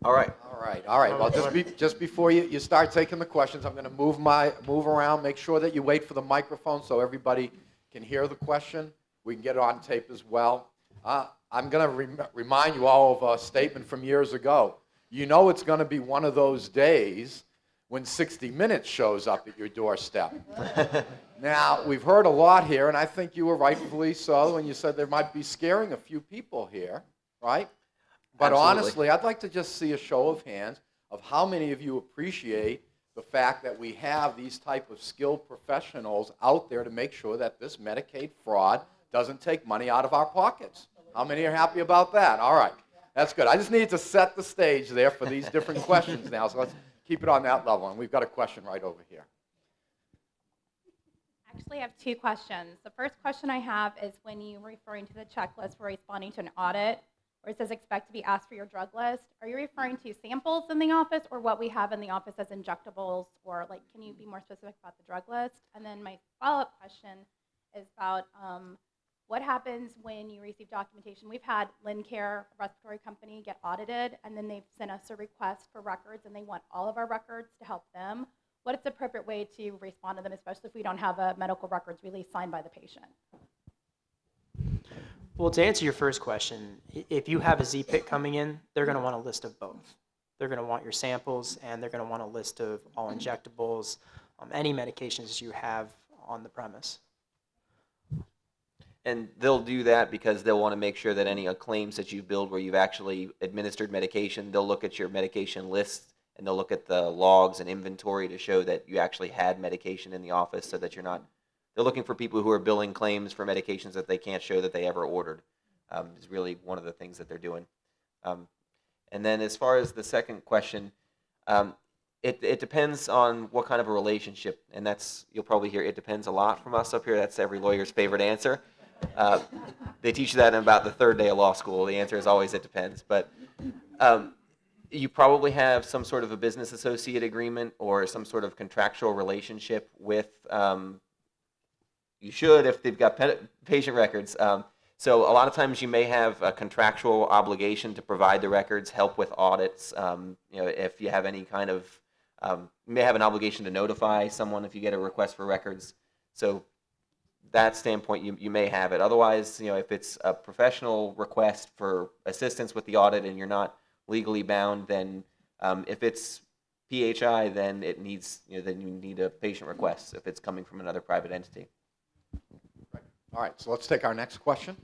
All right. Well, just before you start taking the questions, I'm going to move around, make sure that you wait for the microphone so everybody can hear the question. We can get it on tape as well. I'm going to remind you all of a statement from years ago. It's going to be one of those days when 60 Minutes shows up at your doorstep. Now, we've heard a lot here, and I think you were rightfully so when you said there might be scaring a few people here, right? But Absolutely. honestly, I'd like to just see a show of hands of how many of you appreciate the fact that we have these type of skilled professionals out there to make sure that this Medicaid fraud doesn't take money out of our pockets. How many are happy about that? All right, that's good. I just needed to set the stage there for these different questions now, so let's keep it on that level. And we've got a question right over here. Actually, I have two questions. The first question I have is when you're referring to the checklist for responding to an audit, where it says expect to be asked for your drug list, are you referring to samples in the office or what we have in the office as injectables, or like, can you be more specific about the drug list? And then my follow-up question is about what happens when you receive documentation. We've had Lincare, a respiratory company, get audited, and then they've sent us a request for records, and they want all of our records to help them. What is the appropriate way to respond to them, especially if we don't have a medical records release signed by the patient? Well, to answer your first question, if you have a ZPIC coming in, they're going to want a list of both. They're going to want your samples, and they're going to want a list of all injectables, any medications you have on the premise. And they'll do that because they'll want to make sure that any claims that you billed where you've actually administered medication, they'll look at your medication list and they'll look at the logs and inventory to show that you actually had medication in the office, so that you're not. They're looking for people who are billing claims for medications that they can't show that they ever ordered. Is really one of the things that they're doing. And then as far as the second question, it depends on what kind of a relationship, and that's, you'll probably hear it depends a lot from us up here. That's every lawyer's favorite answer. They teach you that in about the third day of law school. The answer is always it depends. But you probably have some sort of a business associate agreement or some sort of contractual relationship with, you should if they've got patient records. So a lot of times you may have a contractual obligation to provide the records, help with audits. If you have any kind of, you may have an obligation to notify someone if you get a request for records. So that standpoint, you may have it. Otherwise, if it's a professional request for assistance with the audit and you're not legally bound, then if it's PHI, then it needs, then you need a patient request if it's coming from another private entity. All right, so let's take our next question.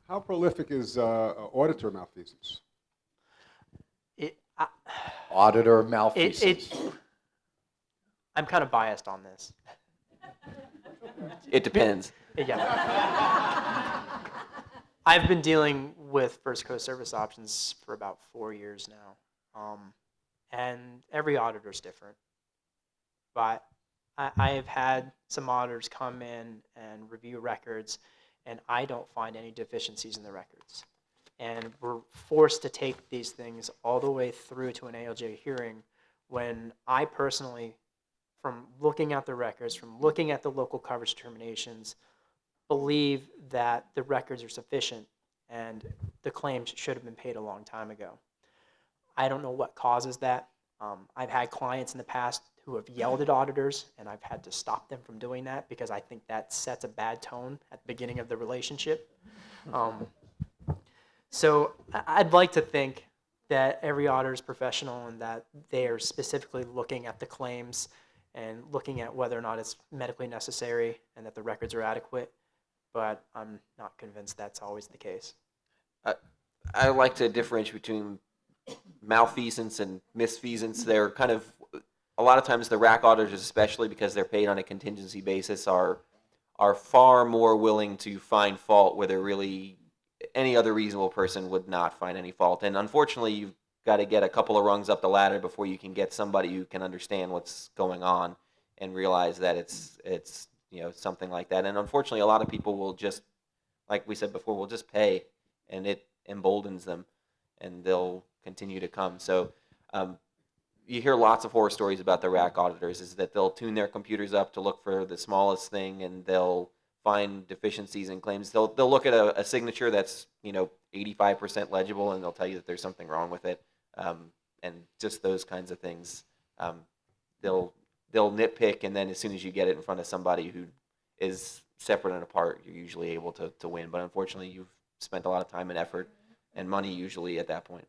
How prolific is auditor malfeasance? Auditor malfeasance. I'm kind of biased on this. It depends. Yeah. I've been dealing with First Coast Service Options for about 4 years now, and every auditor is different. But I have had some auditors come in and review records, and I don't find any deficiencies in the records. And we're forced to take these things all the way through to an ALJ hearing when I personally, from looking at the records, from looking at the local coverage determinations, believe that the records are sufficient and the claims should have been paid a long time ago. I don't know what causes that. I've had clients in the past who have yelled at auditors, and I've had to stop them from doing that because I think that sets a bad tone at the beginning of the relationship. So I'd like to think that every auditor is professional and that they are specifically looking at the claims and looking at whether or not it's medically necessary and that the records are adequate, but I'm not convinced that's always the case. I like to differentiate between malfeasance and misfeasance. They're kind of, a lot of times the RAC auditors, especially because they're paid on a contingency basis, are far more willing to find fault where they're really, any other reasonable person would not find any fault. And unfortunately, you've got to get a couple of rungs up the ladder before you can get somebody who can understand what's going on and realize that it's something like that. And unfortunately, a lot of people will just, like we said before, will just pay, and it emboldens them, and they'll continue to come. So you hear lots of horror stories about the RAC auditors, is that they'll tune their computers up to look for the smallest thing, and they'll find deficiencies in claims. They'll look at a signature that's 85% legible, and they'll tell you that there's something wrong with it, and just those kinds of things. They'll nitpick, and then as soon as you get it in front of somebody who is separate and apart, you're usually able to win. But unfortunately, you've spent a lot of time and effort and money usually at that point.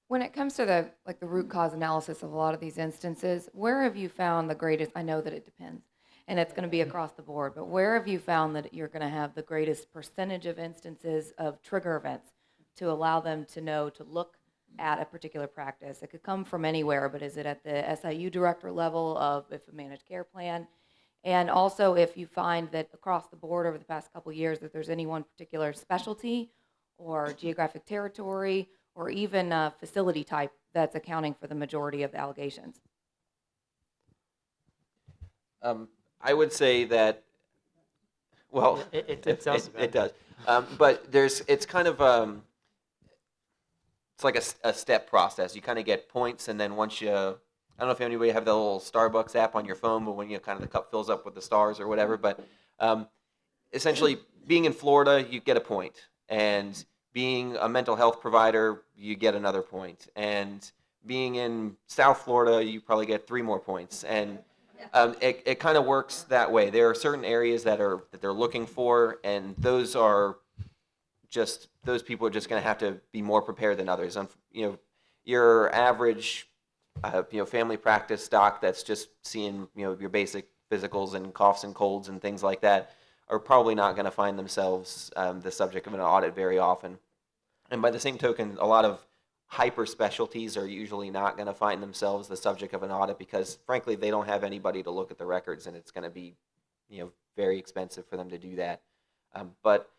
When it comes to the root cause analysis of a lot of these instances, where have you found the greatest, I know that it depends, and it's going to be across the board, but where have you found that you're going to have the greatest percentage of instances of trigger events to allow them to know to look at a particular practice? It could come from anywhere, but is it at the SIU director level of if a managed care plan? And also if you find that across the board over the past couple of years that there's any one particular specialty or geographic territory or even a facility type that's accounting for the majority of the allegations. I would say that, well, It does. it does. But it's kind of, it's like a step process. You kind of get points, and then once you, I don't know if anybody have the little Starbucks app on your phone, but when you kind of the cup fills up with the stars or whatever, but essentially being in Florida, you get a point. And being a mental health provider, you get another point. And being in South Florida, you probably get 3 more points. And it kind of works that way. There are certain areas that they're looking for, and those people are just going to have to be more prepared than others. Your average, family practice doc that's just seeing, your basic physicals and coughs and colds and things like that are probably not going to find themselves the subject of an audit very often. And by the same token, a lot of hyper specialties are usually not going to find themselves the subject of an audit because, frankly, they don't have anybody to look at the records, and it's going to be, very expensive for them to do that. But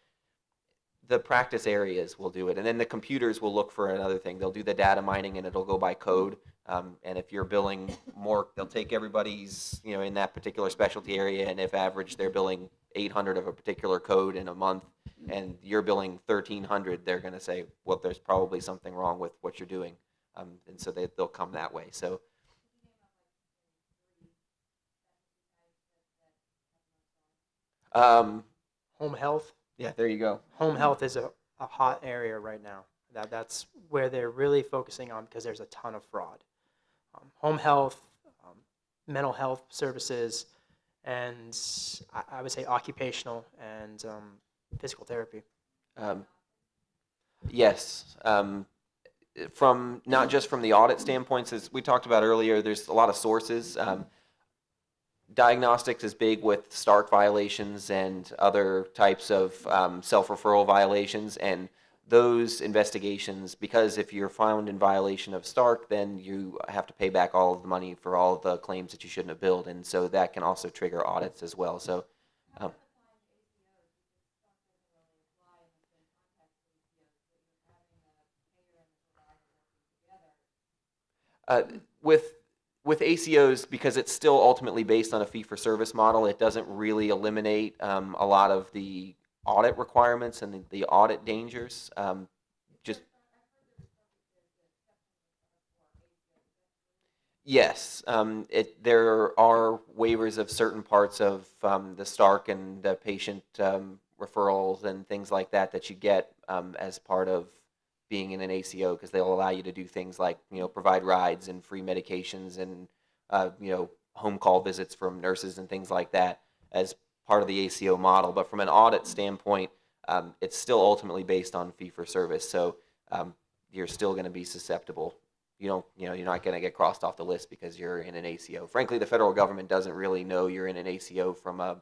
the practice areas will do it, and then the computers will look for another thing. They'll do the data mining, and it'll go by code. And if you're billing more, they'll take everybody's, in that particular specialty area, and if average they're billing 800 of a particular code in a month, and you're billing 1,300, they're going to say, well, there's probably something wrong with what you're doing. And so they'll come that way. So. Home health. Yeah, there you go. Home health is a hot area right now. That's where they're really focusing on because there's a ton of fraud. Home health, mental health services, and I would say occupational and physical therapy. Yes. From not just from the audit standpoints, as we talked about earlier, there's a lot of sources. Diagnostics is big with Stark violations and other types of self-referral violations, and those investigations, because if you're found in violation of Stark, then you have to pay back all of the money for all of the claims that you shouldn't have billed, and so that can also trigger audits as well. So, with ACOs, because it's still ultimately based on a fee-for-service model, it doesn't really eliminate a lot of the audit requirements and the audit dangers. Yes, there are waivers of certain parts of the Stark and the patient referrals and things like that you get as part of being in an ACO, because they'll allow you to do things like provide rides and free medications and home call visits from nurses and things like that as part of the ACO model. But from an audit standpoint, it's still ultimately based on fee for service. So you're still going to be susceptible. You're not going to get crossed off the list because you're in an ACO. Frankly, the federal government doesn't really know you're in an ACO from a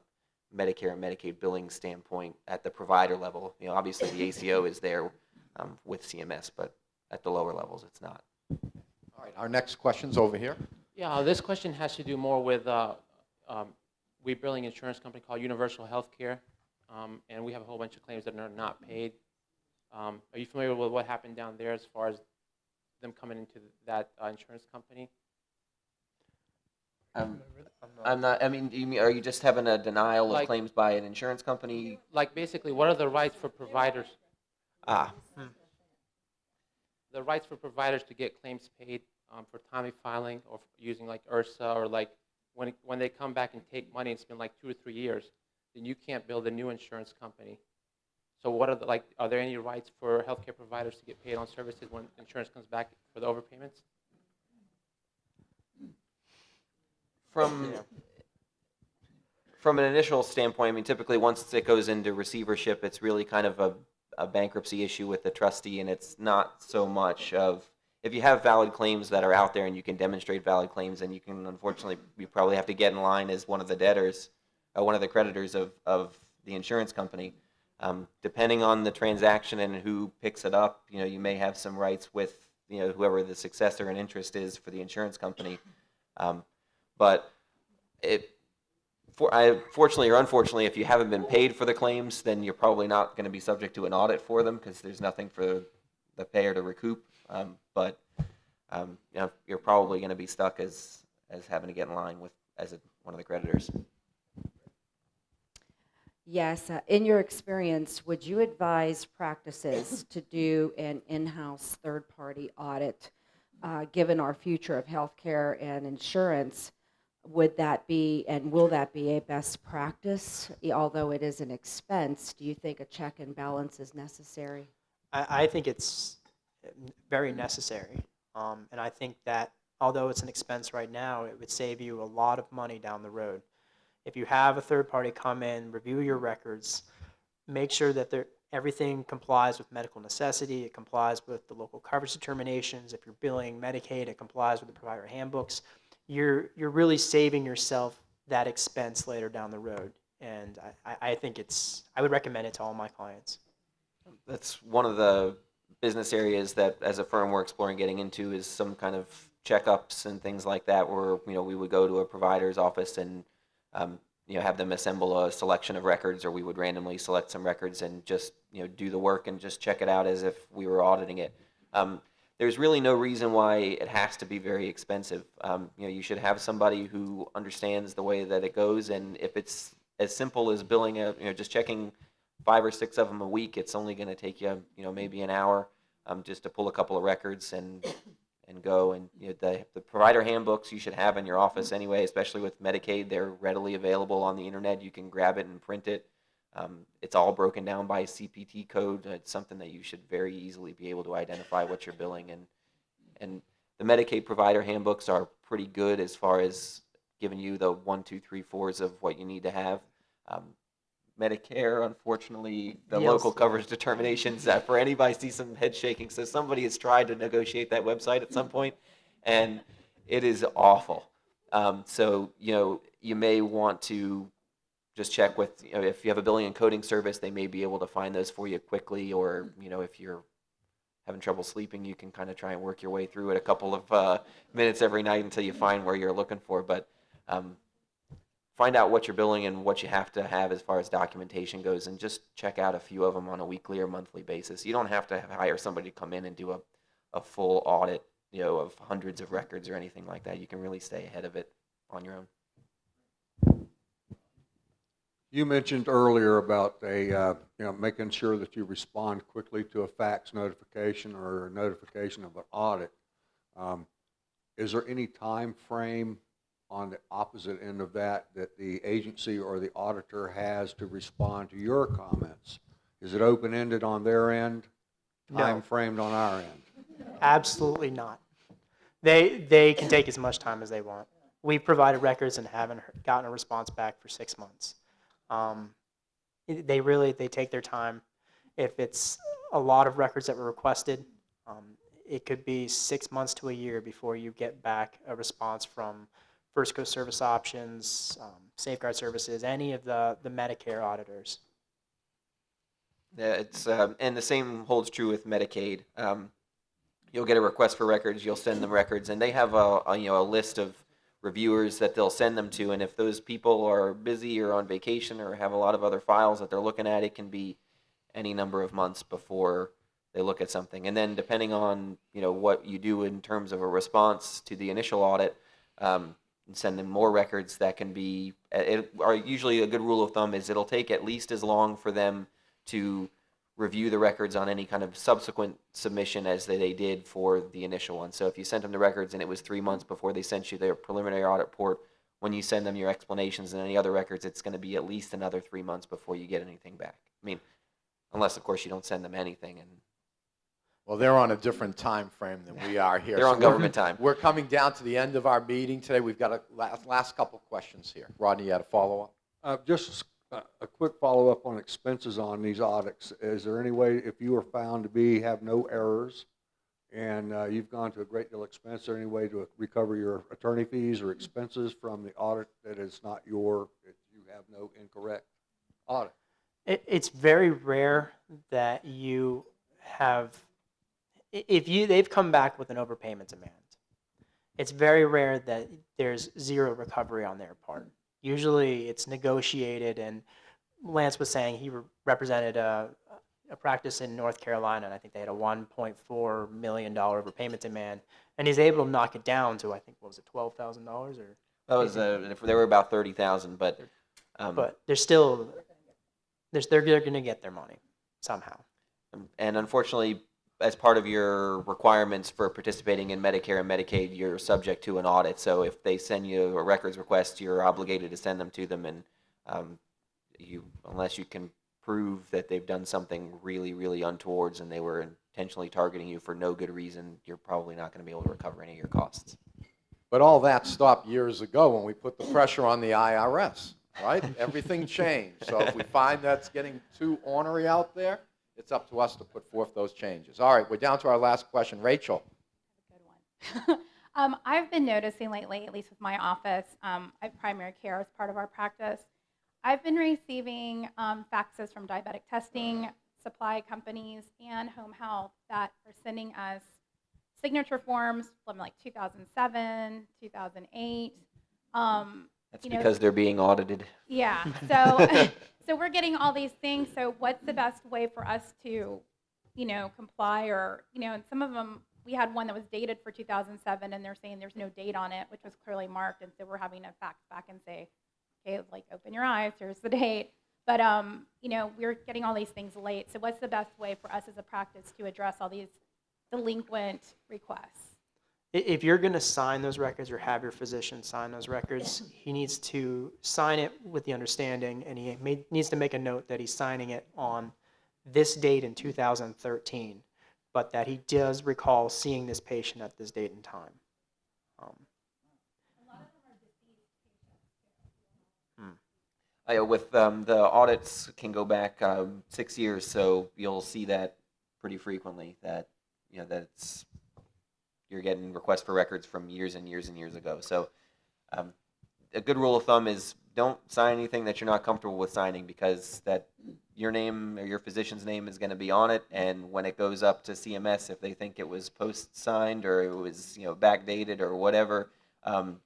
Medicare and Medicaid billing standpoint at the provider level. Obviously the ACO is there with CMS, but at the lower levels, it's not. All right, our next question's over here. Yeah, this question has to do more with we billing insurance company called Universal Healthcare, and we have a whole bunch of claims that are not paid. Are you familiar with what happened down there as far as them coming into that insurance company? I'm not. I mean, are you just having a denial of claims by an insurance company? Like basically, what are the rights for providers? The rights for providers to get claims paid for timely filing or using like IRSA, or like when they come back and take money, it's been like 2 or 3 years, then you can't bill the new insurance company. So what are are there any rights for healthcare providers to get paid on services when insurance comes back for the overpayments? From an initial standpoint, typically once it goes into receivership, it's really kind of a bankruptcy issue with the trustee, and it's not so much of, if you have valid claims that are out there and you can demonstrate valid claims, then you can, unfortunately, you probably have to get in line as one of the debtors, one of the creditors of the insurance company. Depending on the transaction and who picks it up, you may have some rights with, whoever the successor in interest is for the insurance company. But fortunately or unfortunately, if you haven't been paid for the claims, then you're probably not going to be subject to an audit for them because there's nothing for the payer to recoup. But you're probably going to be stuck as having to get in line with one of the creditors. Yes, in your experience, would you advise practices to do an in-house third-party audit, given our future of healthcare and insurance? Would that be, and will that be a best practice? Although it is an expense, do you think a check and balance is necessary? I think it's very necessary. And I think that although it's an expense right now, it would save you a lot of money down the road. If you have a third party come in, review your records, make sure that everything complies with medical necessity, it complies with the local coverage determinations. If you're billing Medicaid, it complies with the provider handbooks. You're really saving yourself that expense later down the road. And I think I would recommend it to all my clients. That's one of the business areas that as a firm we're exploring getting into is some kind of checkups and things like that where we would go to a provider's office and have them assemble a selection of records, or we would randomly select some records and just do the work and just check it out as if we were auditing it. There's really no reason why it has to be very expensive. You should have somebody who understands the way that it goes, and if it's as simple as billing just checking 5 or 6 of them a week, it's only going to take you maybe an hour just to pull a couple of records and go. And the provider handbooks you should have in your office anyway, especially with Medicaid. They're readily available on the internet. You can grab it and print it. It's all broken down by CPT code. It's something that you should very easily be able to identify what you're billing. And the Medicaid provider handbooks are pretty good as far as giving you the 1, 2, 3, 4s of what you need to have. Medicare, unfortunately, the Yes. local coverage determinations, for anybody see some head shaking, so somebody has tried to negotiate that website at some point, and it is awful. So, you may want to just check with, if you have a billing and coding service, they may be able to find those for you quickly, or, if you're having trouble sleeping, you can kind of try and work your way through it a couple of minutes every night until you find where you're looking for. But find out what you're billing and what you have to have as far as documentation goes, and just check out a few of them on a weekly or monthly basis. You don't have to hire somebody to come in and do a full audit, of hundreds of records or anything like that. You can really stay ahead of it on your own. You mentioned earlier about making sure that you respond quickly to a fax notification or a notification of an audit. Is there any time frame on the opposite end of that the agency or the auditor has to respond to your comments? Is it open-ended on their end, No. time-framed on our end? Absolutely not. They can take as much time as they want. We've provided records and haven't gotten a response back for 6 months. They take their time. If it's a lot of records that were requested, it could be 6 months to a year before you get back a response from First Coast Service Options, Safeguard Services, any of the Medicare auditors. Yeah, it's and the same holds true with Medicaid. You'll get a request for records, you'll send them records, and they have a list of reviewers that they'll send them to, and if those people are busy or on vacation or have a lot of other files that they're looking at, it can be any number of months before they look at something. And then depending on what you do in terms of a response to the initial audit, and send them more records, that can be, usually a good rule of thumb is it'll take at least as long for them to review the records on any kind of subsequent submission as they did for the initial one. So if you sent them the records and it was 3 months before they sent you their preliminary audit report, when you send them your explanations and any other records, it's going to be at least another 3 months before you get anything back. I mean, unless, of course, you don't send them anything. And Well, they're on a different time frame than we are here. They're on government time. We're coming down to the end of our meeting today. We've got a last couple questions here. Rodney, you had a follow-up? Just a quick follow-up on expenses on these audits. Is there any way, if you were found to have no errors, and you've gone to a great deal of expense. Is there any way to recover your attorney fees or expenses from the audit that is not that you have no incorrect audit? It's very rare that you have, they've come back with an overpayment demand. It's very rare that there's zero recovery on their part. Usually it's negotiated, and Lance was saying he represented a practice in North Carolina, and I think they had a $1.4 million overpayment demand, and he's able to knock it down to, I think, what was it, $12,000 or? That was, they were about 30,000, but They're still, they're going to get their money somehow. and unfortunately, as part of your requirements for participating in Medicare and Medicaid, you're subject to an audit. So if they send you a records request, you're obligated to send them to them, and unless you can prove that they've done something really, really untowards and they were intentionally targeting you for no good reason, you're probably not going to be able to recover any of your costs. But all that stopped years ago when we put the pressure on the IRS, right? Everything changed. So if we find that's getting too ornery out there, it's up to us to put forth those changes. All right, we're down to our last question. Rachel. Good one. I've been noticing lately, at least with my office, I have primary care as part of our practice. I've been receiving faxes from diabetic testing supply companies and home health that are sending us signature forms from like 2007, 2008. That's because they're being audited. Yeah, so so we're getting all these things. So what's the best way for us to, comply? Or, and some of them, we had one that was dated for 2007, and they're saying there's no date on it, which was clearly marked, and so we're having to fax back and say, okay, like open your eyes, here's the date. But we're getting all these things late. So what's the best way for us as a practice to address all these delinquent requests? If you're going to sign those records or have your physician sign those records, he needs to sign it with the understanding, and he needs to make a note that he's signing it on this date in 2013, but that he does recall seeing this patient at this date and time. With the audits can go back 6 years, so you'll see that pretty frequently. That that's you're getting requests for records from years and years and years ago. So a good rule of thumb is don't sign anything that you're not comfortable with signing, because that your name or your physician's name is going to be on it, and when it goes up to CMS, if they think it was post-signed or it was backdated or whatever,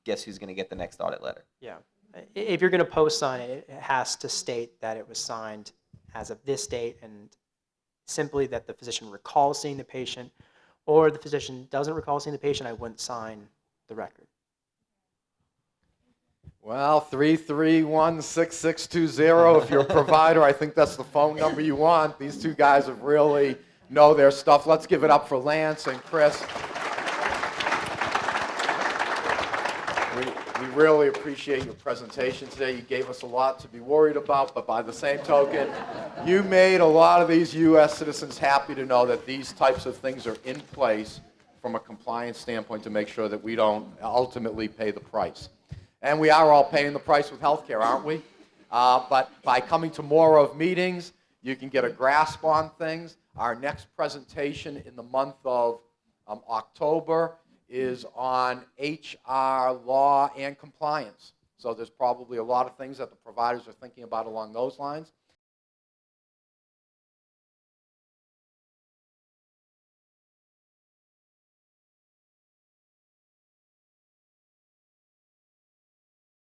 guess who's going to get the next audit letter? Yeah. If you're going to post sign it, it has to state that it was signed as of this date, and simply that the physician recalls seeing the patient, or the physician doesn't recall seeing the patient, I wouldn't sign the record. Well, 331-6620. If you're a provider, I think that's the phone number you want. These two guys have really know their stuff. Let's give it up for Lance and Chris. We really appreciate your presentation today. You gave us a lot to be worried about, but by the same token, you made a lot of these U.S. citizens happy to know that these types of things are in place from a compliance standpoint to make sure that we don't ultimately pay the price. And we are all paying the price with healthcare, aren't we? But by coming to MOROF meetings, you can get a grasp on things. Our next presentation in the month of October is on HR, law, and compliance. So there's probably a lot of things that the providers are thinking about along those lines.